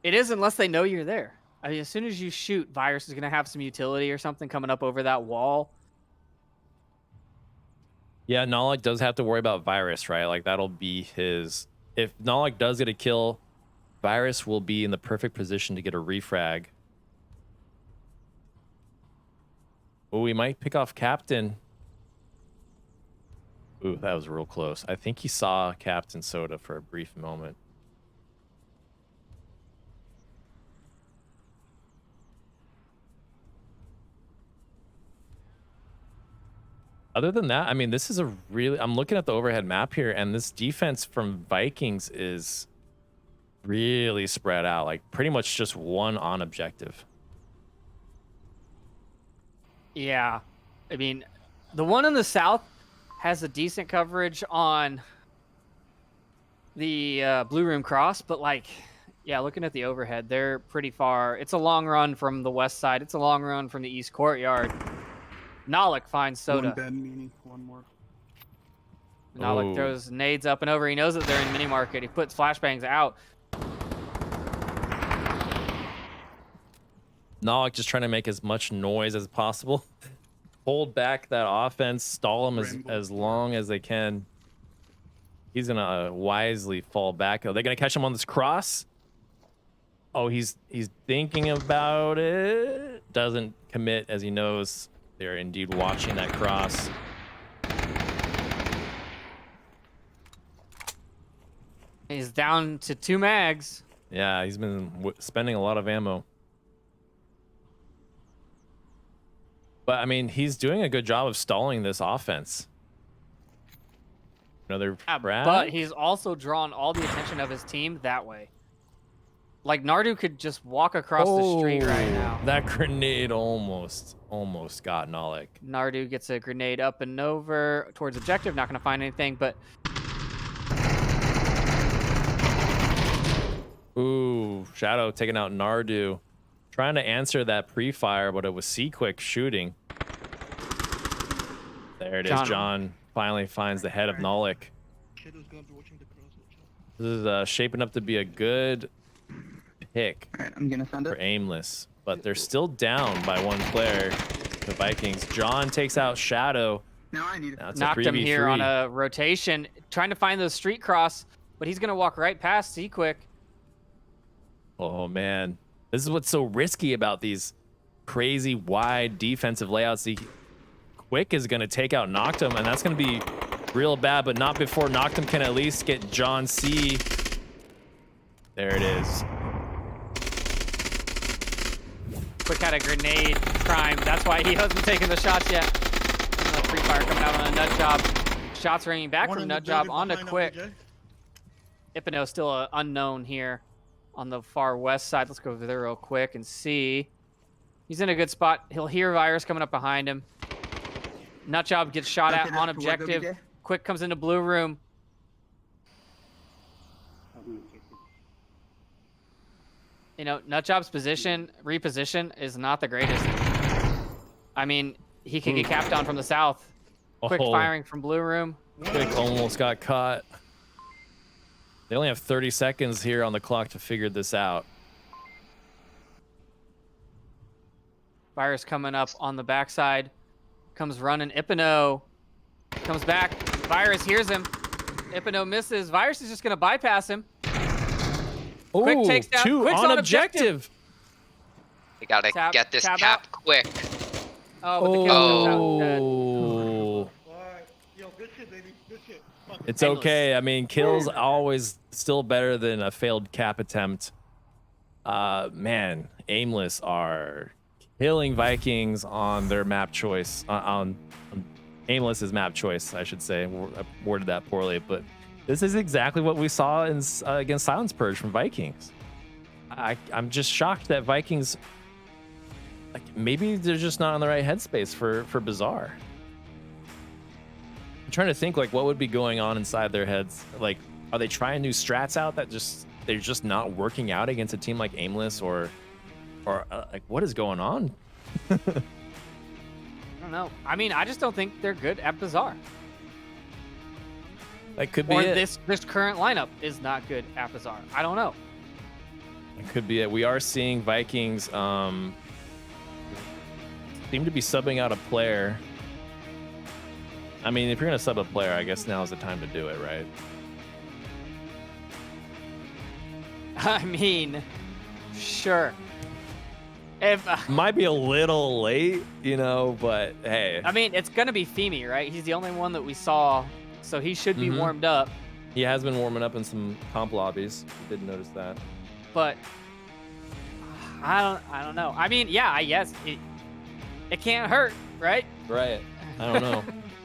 It is, unless they know you're there. I mean, as soon as you shoot, Virus is gonna have some utility or something coming up over that wall. Yeah, Nalik does have to worry about Virus, right? Like, that'll be his... If Nalik does get a kill, Virus will be in the perfect position to get a refrag. Oh, we might pick off Captain. Ooh, that was real close. I think he saw Captain Soda for a brief moment. Other than that, I mean, this is a really... I'm looking at the overhead map here, and this defense from Vikings is really spread out. Like, pretty much just one on objective. Yeah. I mean, the one in the south has a decent coverage on the Blue Room Cross, but, like, yeah, looking at the overhead, they're pretty far. It's a long run from the west side. It's a long run from the east courtyard. Nalik finds Soda. One bad meaning, one more. Nalik throws nades up and over. He knows that they're in mini market. He puts flashbangs out. Nalik just trying to make as much noise as possible. Hold back that offense. Stall them as long as they can. He's going to wisely fall back. Are they going to catch him on this cross? Oh, he's thinking about it. Doesn't commit as he knows they're indeed watching that cross. He's down to 2 mags. Yeah, he's been spending a lot of ammo. But, I mean, he's doing a good job of stalling this offense. Another frag? But he's also drawn all the attention of his team that way. Like, Nardu could just walk across the street right now. That grenade almost got Nalik. Nardu gets a grenade up and over towards objective. Not going to find anything, but... Ooh, Shadow taking out Nardu. Trying to answer that pre-fire, but it was C-Quick shooting. There it is. John finally finds the head of Nalik. This is shaping up to be a good pick I'm gonna send it for Aimless, but they're still down by 1 player. The Vikings. John takes out Shadow. Now I need Now it's knocked a him 3v3. here on a rotation, trying to find those street cross, but he's going to walk right past C-Quick. Oh, man. This is what's so risky about these crazy wide defensive layouts. Quick is going to take out Noctum, and that's going to be real bad, but not before Noctum can at least get John C. There it is. Quick had a grenade prime. That's why he hasn't taken the shots yet. Another free fire coming out on a nut job. Shots ringing back from nut job onto Quick. Ipino still an unknown here on the far west side. Let's go over there real quick and see. He's in a good spot. He'll hear Virus coming up behind him. Nut job gets shot at on objective. Quick comes into blue room. You know, Nutjob's reposition is not the greatest. I mean, he could get capped on from the south. Quick firing from blue room. Quick almost got caught. They only have 30 seconds here on the clock to figure this out. Virus coming up on the backside. Comes running. Ipino comes back. Virus hears him. Ipino misses. Virus is just going to bypass him. Quick Ooh, takes down. 2 Quick's on on objective. We gotta Tap- get this tap cap out. quick. Oh, but the kill comes out dead. Oh, Alright. Yo, good shit, baby. Good shit. Fuck it. it's Aimless. okay. I mean, kills always still better than a failed cap attempt. Man, Aimless are killing Vikings on their map choice. On Aimless's map choice, I should say. I worded that poorly, but this is exactly what we saw in against Silence Purge from Vikings. I'm just shocked that Vikings, like, maybe they're just not in the right headspace for Bizarre. I'm trying to think, like, what would be going on inside their heads. Like, are they trying new strats out that they're just not working out against a team like Aimless, or like, what is going on? I don't know. I mean, I just don't think they're good at Bizarre. That could be Or it. this current lineup is not good at Bizarre. I don't know. It could be it. We are seeing Vikings seem to be subbing out a player. I mean, if you're gonna sub a player, I guess now is the time to do it, right? I mean, sure. If Might be a little late, you know, but hey, I mean, it's gonna be Femi, right? He's the only one that we saw, so he should be warmed up. he has been warming up in some comp lobbies. I did notice that. But I don't know. I mean, yeah, I guess it can't hurt, right? Right. I don't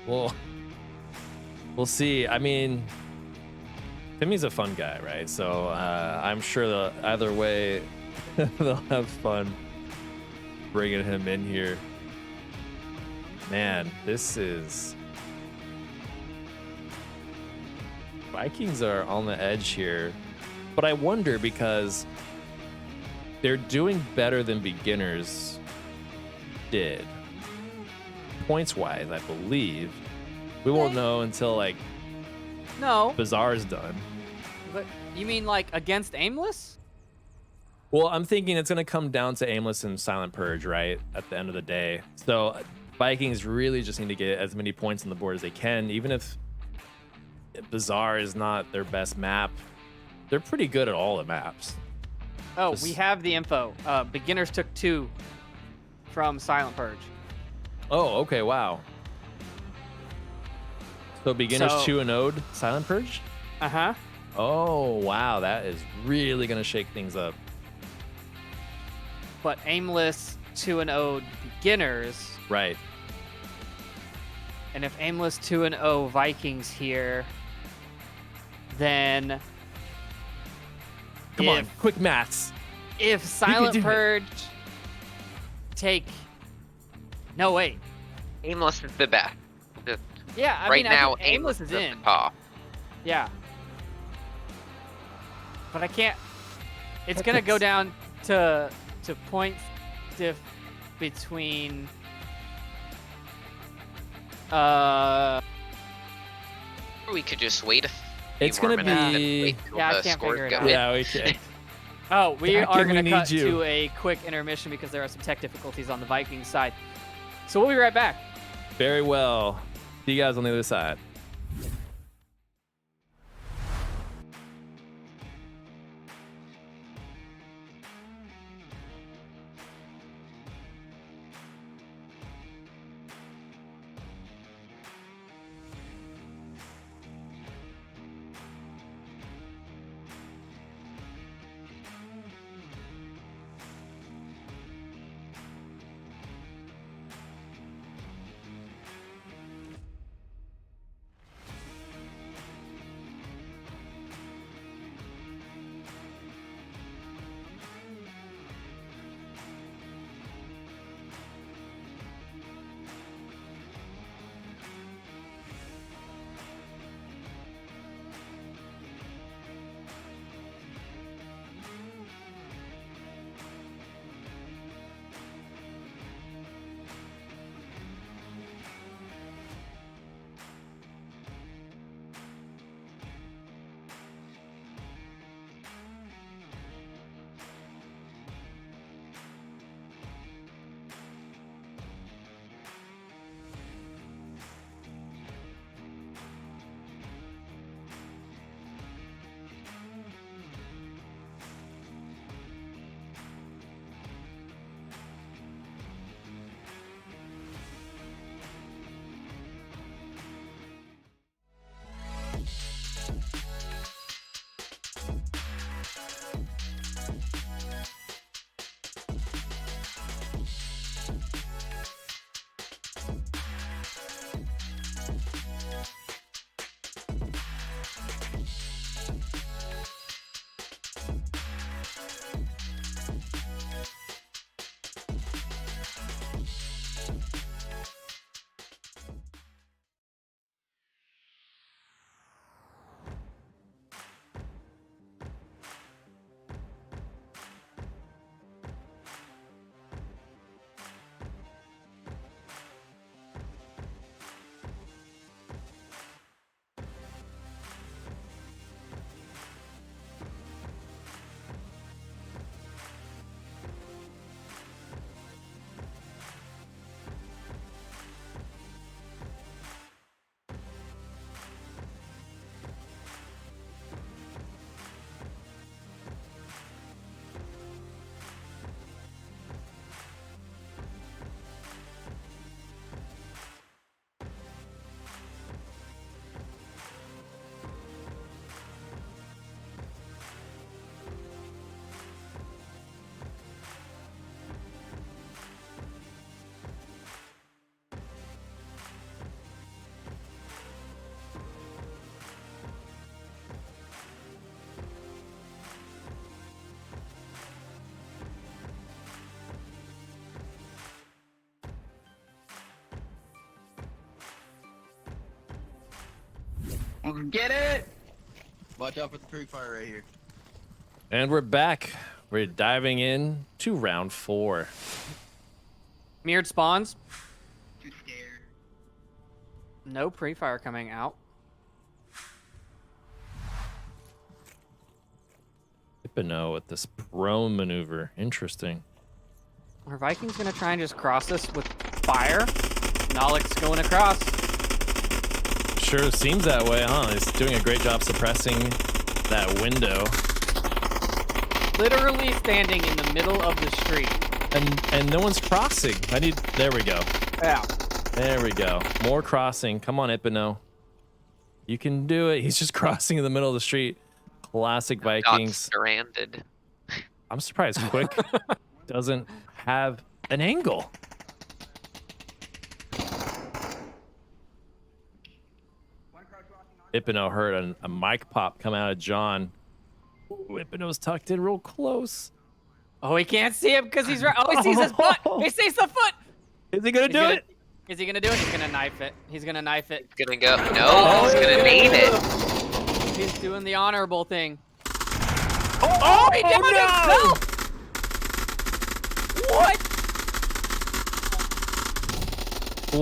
know. We'll see. I mean, Timmy's a fun guy, right? So I'm sure either way they'll have fun bringing him in here. Man, this is... Vikings are on the edge here. But I wonder, because they're doing better than beginners did. Points-wise, I believe. We won't know until, like, No, Bizarre's done. but you mean like against Aimless? Well, I'm thinking it's going to come down to Aimless and Silent Purge, right? At the end of the day. So Vikings really just need to get as many points on the board as they can. Even if Bizarre is not their best map, they're pretty good at all the maps. Oh, Just- we have the info. Beginners took 2 from Silent Purge. Oh, okay, wow. So beginners So- 2 and 0'd Silent Purge? Uh-huh. Oh, wow, that is really going to shake things up. But Aimless 2-0 beginners. Right. And if Aimless 2-0 Vikings here, then Come on, quick maths. if Silent do it. Purge take... No, wait. Aimless is the best. Yeah, I right mean, now, I think Aimless is at in. the top. Yeah. But I can't... It's going to go down to points diff between... We could just wait a It's few more gonna minutes and be- wait till Yeah, I the can't scores figure it go out. in. Yeah, we can. Oh, we Back are in, we going to need cut you. to a quick intermission because there are some tech difficulties on the Vikings side. So we'll be right back. Very well. See you guys on the other side. Get it! Watch out for the Free Fire right here. And we're back. We're diving in to round 4. Mirrored spawns. Too scared. No pre-fire coming out. Hypno with this prone maneuver. Interesting. Are Vikings gonna try and just cross this with fire? Nolik's going across. Sure seems that way, huh? He's doing a great job suppressing that window. Literally standing in the middle of the street. And no one's crossing. There we go. Yeah. There we go. More crossing. Come on, Hypno. You can do it. He's just crossing in the middle of the street. Classic Got Vikings. stranded. I'm surprised Quick doesn't have an angle. Hypno heard a mic pop come out of John. Ooh, Hypno's tucked in real close. Oh, he can't see him because he's right. Oh, he sees his butt. He sees the foot. Is he gonna do it? Is he gonna do it? He's gonna knife it. He's gonna knife it. He's gonna go. No, he's gonna nade it. He's doing the honorable thing. Oh, He did it himself! What?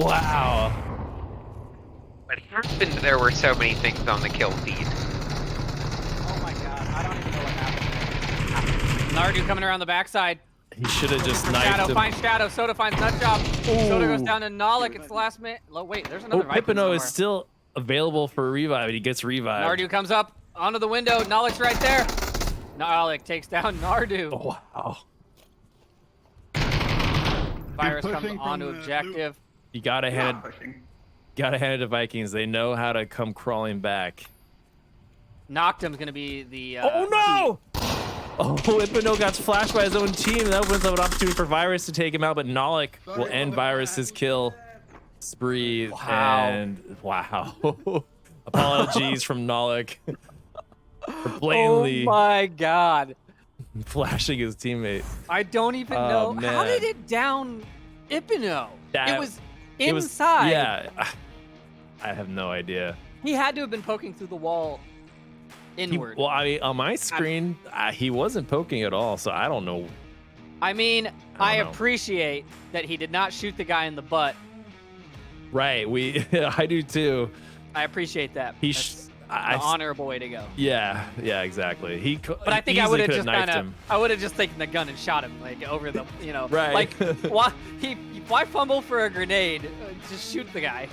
Wow. What happened? There were so many things on the kill feed. Oh my god, I don't even know what happened. Nardu coming around the backside. He should have just knifed Shadow him. finds Shadow. Soda finds Nutjob. Soda goes down to Nolik. It's the last minute. Oh, wait, there's another Viking Hypno somewhere. is still available for a revive, and he gets revived. Nardu comes up onto the window. Nolik's right there. Nolik takes down Nardu. Oh, wow. Virus Keep comes pushing onto from the objective. You gotta hand it to Vikings. They know how to come crawling back. Noctum's gonna be the. Oh no! Oh, Hypno got flashed by his own team. That opens up an opportunity for Virus to take him out, but Nolik will end Virus's kill spree. Wow. And wow. Apologies from Nolik for blatantly Oh my god. flashing his teammate. I don't even Oh, know. How man. did it down Hypno? That- It was It was- inside. Yeah. I have no idea. He had to have been poking through the wall inward. Well, I mean, on my screen, he wasn't poking at all, so I don't know. I mean, I I don't know. appreciate that he did not shoot the guy in the butt. Right, I do too. I appreciate that. He That's I- the honorable way to go. Yeah, exactly. But I think I would have just knifed kind of, him. I would have just taken the gun and shot him like over the, Right. like why fumble for a grenade? Just shoot the guy.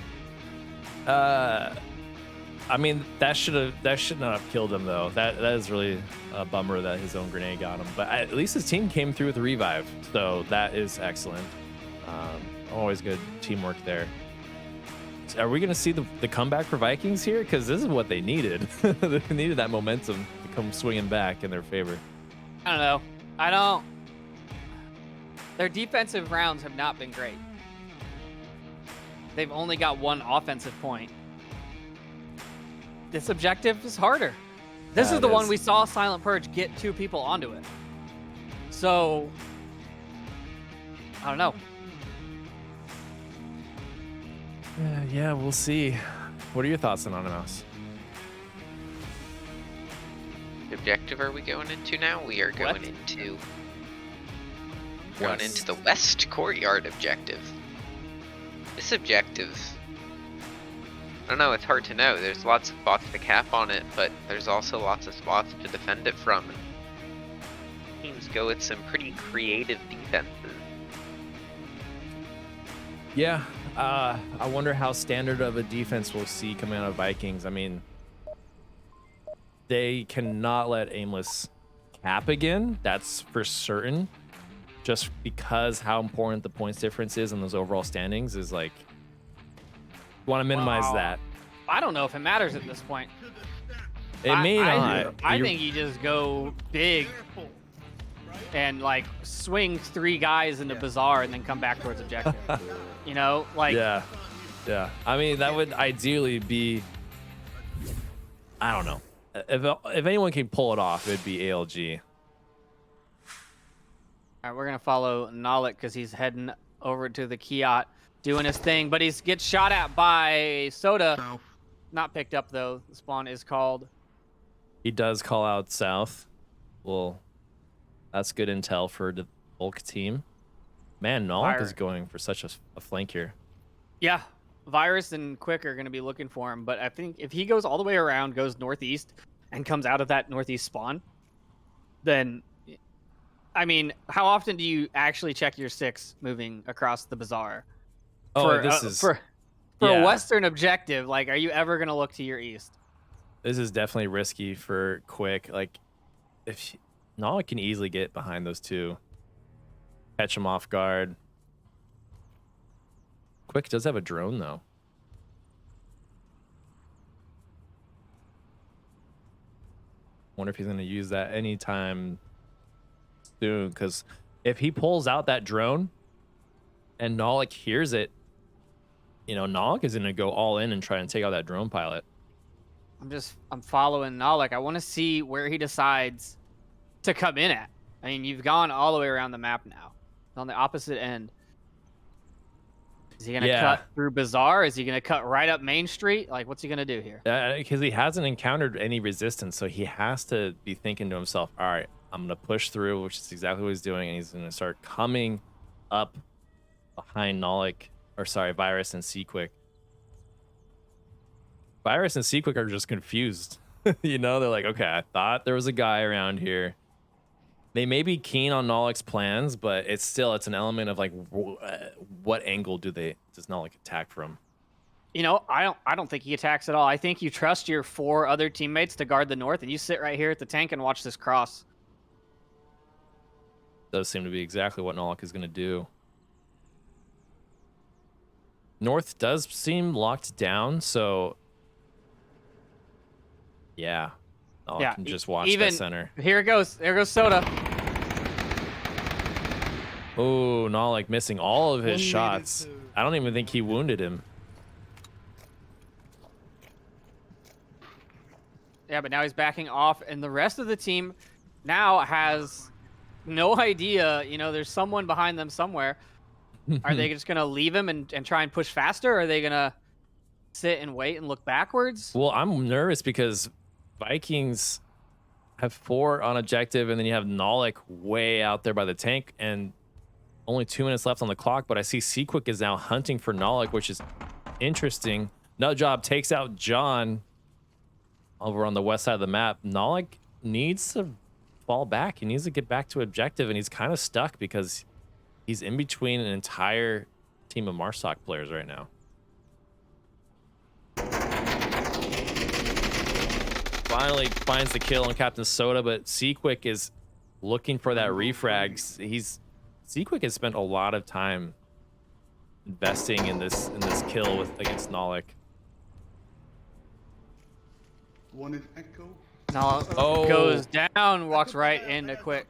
I mean, that should not have killed him though. That is really a bummer that his own grenade got him. But at least his team came through with a revive, so that is excellent. Always good teamwork there. Are we going to see the comeback for Vikings here? Because this is what they needed. They needed that momentum to come swinging back in their favor. I don't know. Their defensive rounds have not been great. They've only got one offensive point. This objective is harder. This is That the one is. we saw Silent Purge get 2 people onto it. So, I don't know. Yeah, we'll see. What are your thoughts on Anonymous? What objective are we going into now? We are going What? into West. the West Courtyard objective. This objective, I don't know, it's hard to know. There's lots of spots to cap on it, but there's also lots of spots to defend it from. And teams go with some pretty creative defenses. Yeah, I wonder how standard of a defense we'll see coming out of Vikings. I mean, they cannot let Aimless cap again. That's for certain. Just because how important the points difference is in those overall standings is like, want to minimize Wow. that. I don't know if it matters at this point. It may not. I You're- think you just go big and like swing 3 guys into Bazaar and then come back towards objective. Like Yeah. I mean, that would ideally be. I don't know. If anyone can pull it off, it'd be ALG. All right, we're gonna follow Nolik because he's heading over to the Kiat, doing his thing, but he gets shot at by Soda. South. Not picked up though. The spawn is called. He does call out south. Well, that's good intel for the Volk team. Man, Nollik is going for such a flank here. Yeah, Virus and Quick are going to be looking for him, but I think if he goes all the way around, goes northeast, and comes out of that northeast spawn, then, I mean, how often do you actually check your 6 moving across the bazaar? Oh, For a Western objective, like, are you ever going to look to your east? This is definitely risky for Quick. Like, if Nollik can easily get behind those two, catch him off guard. Quick does have a drone though. Wonder if he's gonna use that anytime soon. Because if he pulls out that drone and Nollik hears it, you know, Nollik is gonna go all in and try and take out that drone pilot. I'm following Nollik. I want to see where he decides to come in at. I mean, you've gone all the way around the map now. On the opposite end. Is he going to cut through Bazaar? Is he going to cut right up Main Street? Like, what's he going to do here? Because he hasn't encountered any resistance, so he has to be thinking to himself, all right, I'm going to push through, which is exactly what he's doing, and he's going to start coming up behind Nollik, or sorry, Virus and Seaquick. Virus and Seaquick are just confused. You know, they're like, okay, I thought there was a guy around here. They may be keen on Nollik's plans, but it's an element of like, what angle does Nollik attack from? You know, I don't think he attacks at all. I think you trust your 4 other teammates to guard the north, and you sit right here at the tank and watch this cross. Does seem to be exactly what Nollik is going to do. North does seem locked down, so yeah. Nollik can just watch that center. Here it goes. There goes Soda. Oh, Nollik missing all of his shots. I don't even think he wounded him. Yeah, but now he's backing off, and the rest of the team now has no idea. You know, there's someone behind them somewhere. Are they just going to leave him and try and push faster? Or are they going to sit and wait and look backwards? Well, I'm nervous because Vikings have 4 on objective, and then you have Nollik way out there by the tank, and only 2 minutes left on the clock. But I see Seaquick is now hunting for Nollik, which is interesting. Nutjob takes out John over on the west side of the map. Nollik needs to fall back. He needs to get back to objective, and he's kind of stuck because he's in between an entire team of Marsoc players right now. Finally finds the kill on Captain Soda, but Seaquick is looking for that refrag. Seaquick has spent a lot of time investing in this kill against Nollik. One is Echo. Nollik goes down, walks right into Quick.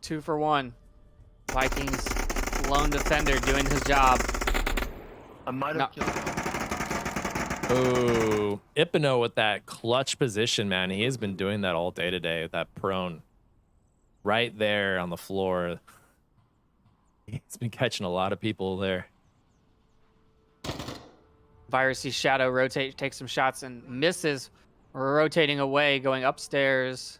Two for one. Vikings lone defender doing his job. I might have killed him. Oh, Ipino with that clutch position, man. He has been doing that all day today with that prone. Right there on the floor. He's been catching a lot of people there. Virus sees Shadow rotate, takes some shots and misses, rotating away, going upstairs.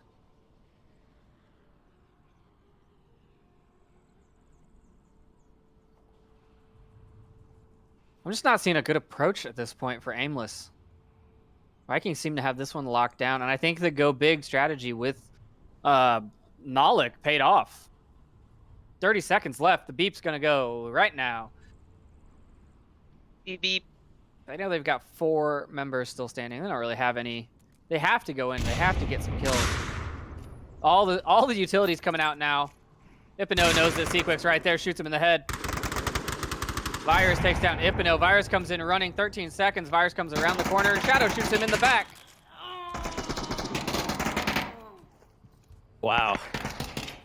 I'm just not seeing a good approach at this point for Aimless. Vikings seem to have this one locked down, and I think the go big strategy with Nollik paid off. 30 seconds left. The beep's going to go right now. Beep, beep. I know they've got 4 members still standing. They don't really have any. They have to go in. They have to get some kills. All the utilities coming out now. Ipino knows that Seaquick's right there. Shoots him in the head. Virus takes down Ipino. Virus comes in running. 13 seconds. Virus comes around the corner. And Shadow shoots him in the back. Wow.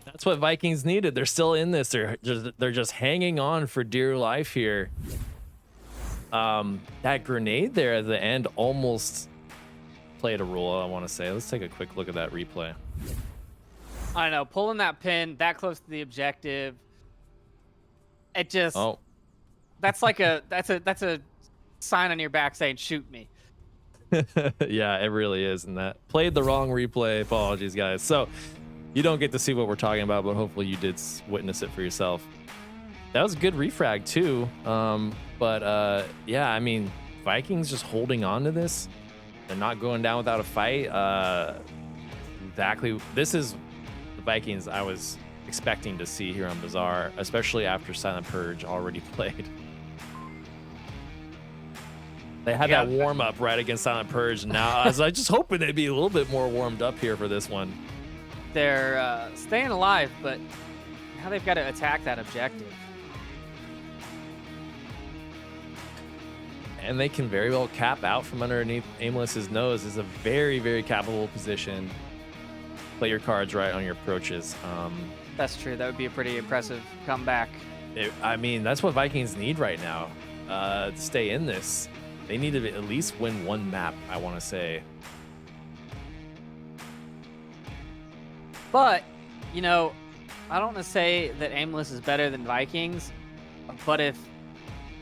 That's what Vikings needed. They're still in this. They're just hanging on for dear life here. That grenade there at the end almost played a role, I want to say. Let's take a quick look at that replay. I don't know. Pulling that pin that close to the objective. It just... Oh. that's like that's a sign on your back saying shoot me. Yeah, it really is. And that played the wrong replay. Apologies, guys. So you don't get to see what we're talking about, but hopefully you did witness it for yourself. That was a good refrag too. Yeah, I mean, Vikings just holding on to this. They're not going down without a fight. Exactly. This is the Vikings I was expecting to see here on Bazaar, especially after Silent Purge already played. They had that warm up right against Silent Purge. Now I was just hoping they'd be a little bit more warmed up here for this one. They're staying alive, but now they've got to attack that objective. And they can very well cap out from underneath Aimless's nose. Is a very, very capable position. Play your cards right on your approaches. That's true. That would be a pretty impressive comeback. I mean, that's what Vikings need right now to stay in this. They need to at least win one map, I want to say. But, you know, I don't want to say that Aimless is better than Vikings, but if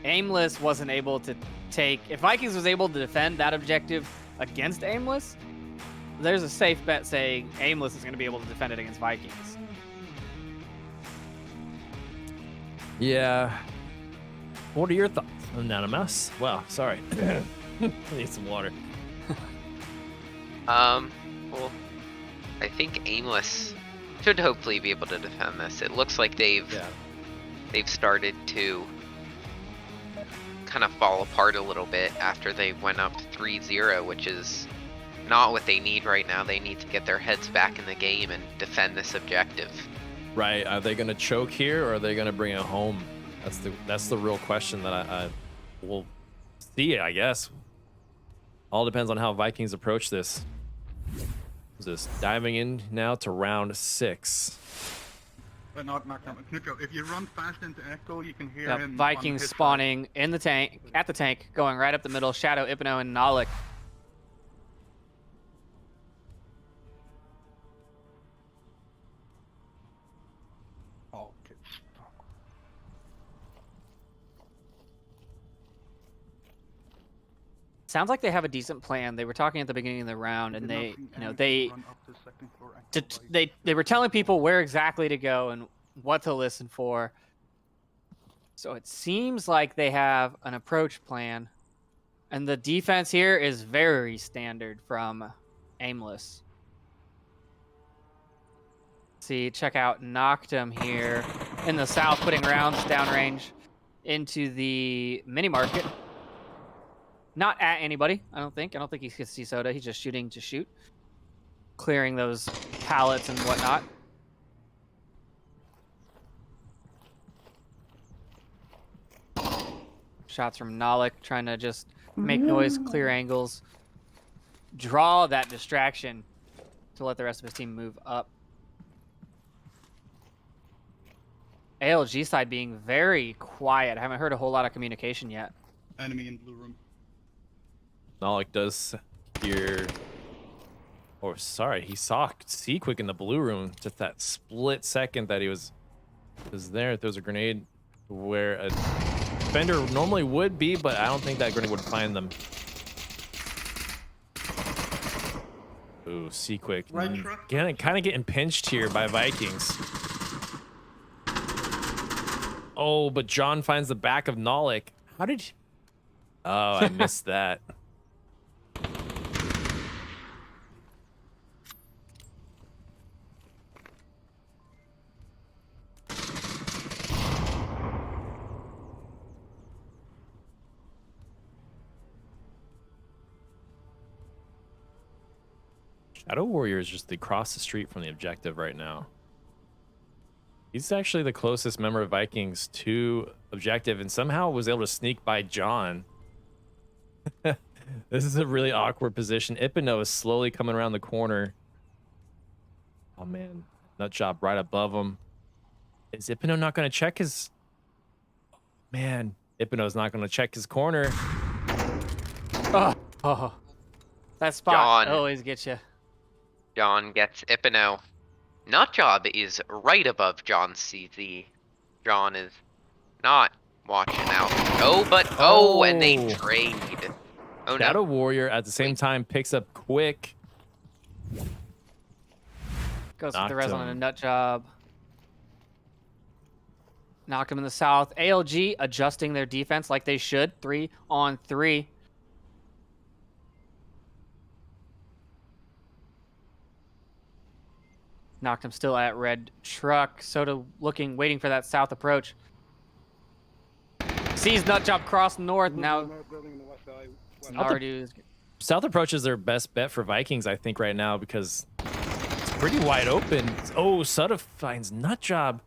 Aimless wasn't able to if Vikings was able to defend that objective against Aimless, there's a safe bet saying Aimless is going to be able to defend it against Vikings. Yeah. What are your thoughts? Anonymous? Wow, sorry. I need some water. Well, I think Aimless should hopefully be able to defend this. It looks like they've started to kind of fall apart a little bit after they went up 3-0, which is not what they need right now. They need to get their heads back in the game and defend this objective. Right. Are they going to choke here, or are they going to bring it home? That's the real question that I will see, I guess. All depends on how Vikings approach this. Just diving in now to round 6. But not Nico, if you run fast into Echo, you can hear him. Vikings spawning in the tank, at the tank, going right up the middle. Shadow, Ipno, and Nalik. Oh, okay. Sounds like they have a decent plan. They were talking at the beginning of the round, and they were telling people where exactly to go and what to listen for. So it seems like they have an approach plan, and the defense here is very standard from Aimless. See, check out Noctum here in the south, putting rounds downrange into the mini market. Not at anybody, I don't think. I don't think he can see Soda. He's just shooting to shoot. Clearing those pallets and whatnot. Shots from Nalik, trying to just make noise, clear angles. Draw that distraction to let the rest of his team move up. ALG side being very quiet. I haven't heard a whole lot of communication yet. Enemy in blue room. Nalik does hear... Oh, sorry, he saw C-Quick in the blue room. Just that split second that he was there. There was a grenade where a defender normally would be, but I don't think that grenade would find them. Ooh, C-Quick. Right, Kind of getting pinched here by Vikings. Oh, but John finds the back of Nalik. How did he... Oh, I missed that. Shadow Warrior is just across the street from the objective right now. He's actually the closest member of Vikings to objective and somehow was able to sneak by John. This is a really awkward position. Ipno is slowly coming around the corner. Oh man, nut job right above him. Is Ipno not going to check his... Man, Ipno's not going to check his corner. Oh. That spot always gets you. John gets Ipno. Nutjob is right above John's CZ. John is not watching out. Oh, but and they trade. Oh Shadow no. Warrior at the same time picks up quick. Goes with Knocked the res on a him. nut job. Knocked him in the south. ALG adjusting their defense like they should. 3-on-3. Knocked him still at red truck. Soda looking, waiting for that south approach. Sees nut job cross north. Now Nardu's. South approach is their best bet for Vikings, I think, right now because it's pretty wide open. Oh, Soda finds nut job.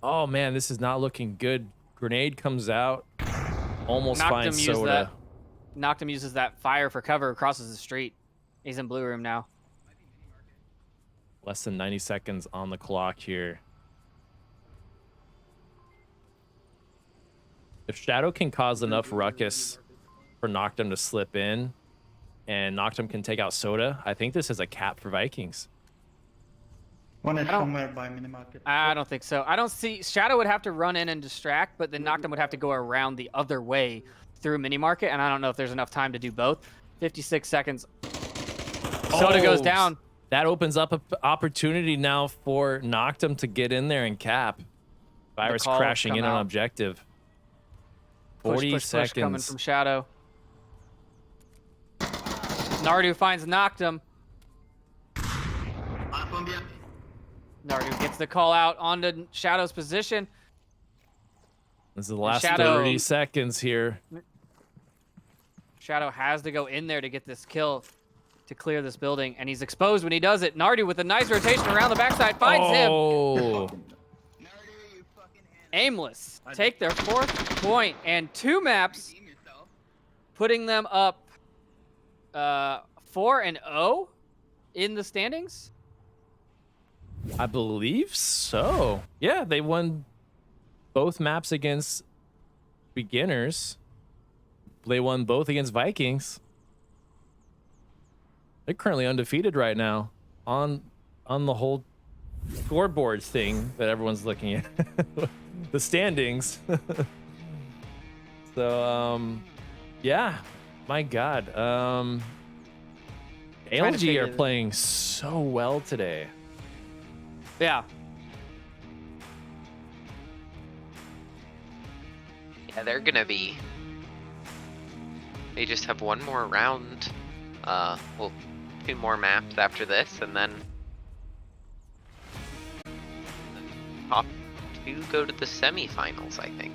Oh man, this is not looking good. Grenade comes out. Almost finds Soda. Knocked him uses that fire for cover, crosses the street. He's in blue room now. Less than 90 seconds on the clock here. If Shadow can cause enough ruckus for Noctum to slip in, and Noctum can take out Soda, I think this is a cap for Vikings. One is somewhere by minimarket. I don't think so. I don't see Shadow would have to run in and distract, but then Noctum would have to go around the other way through mini market, and I don't know if there's enough time to do both. 56 seconds. Soda goes down. That opens up an opportunity now for Noctum to get in there and cap. Virus call crashing come in out. on objective. 40 push seconds. coming from Shadow. Nardu finds Noctum. Off on the up. Nardu gets the call out onto Shadow's position. This is the last Shadow- 30 seconds here. Shadow has to go in there to get this kill to clear this building, and he's exposed when he does it. Nardu with a nice rotation around the backside finds him. Oh, Aimless take their 4th point and 2 maps, putting them up 4-0 in the standings. I believe so. Yeah, they won both maps against beginners. They won both against Vikings. They're currently undefeated right now on the whole scoreboard thing that everyone's looking at. The standings. So yeah, my god. ALG are playing so well today. Yeah. Yeah, they're gonna be. They just have one more round. Well, 2 more maps after this, and then top 2 go to the semifinals, I think.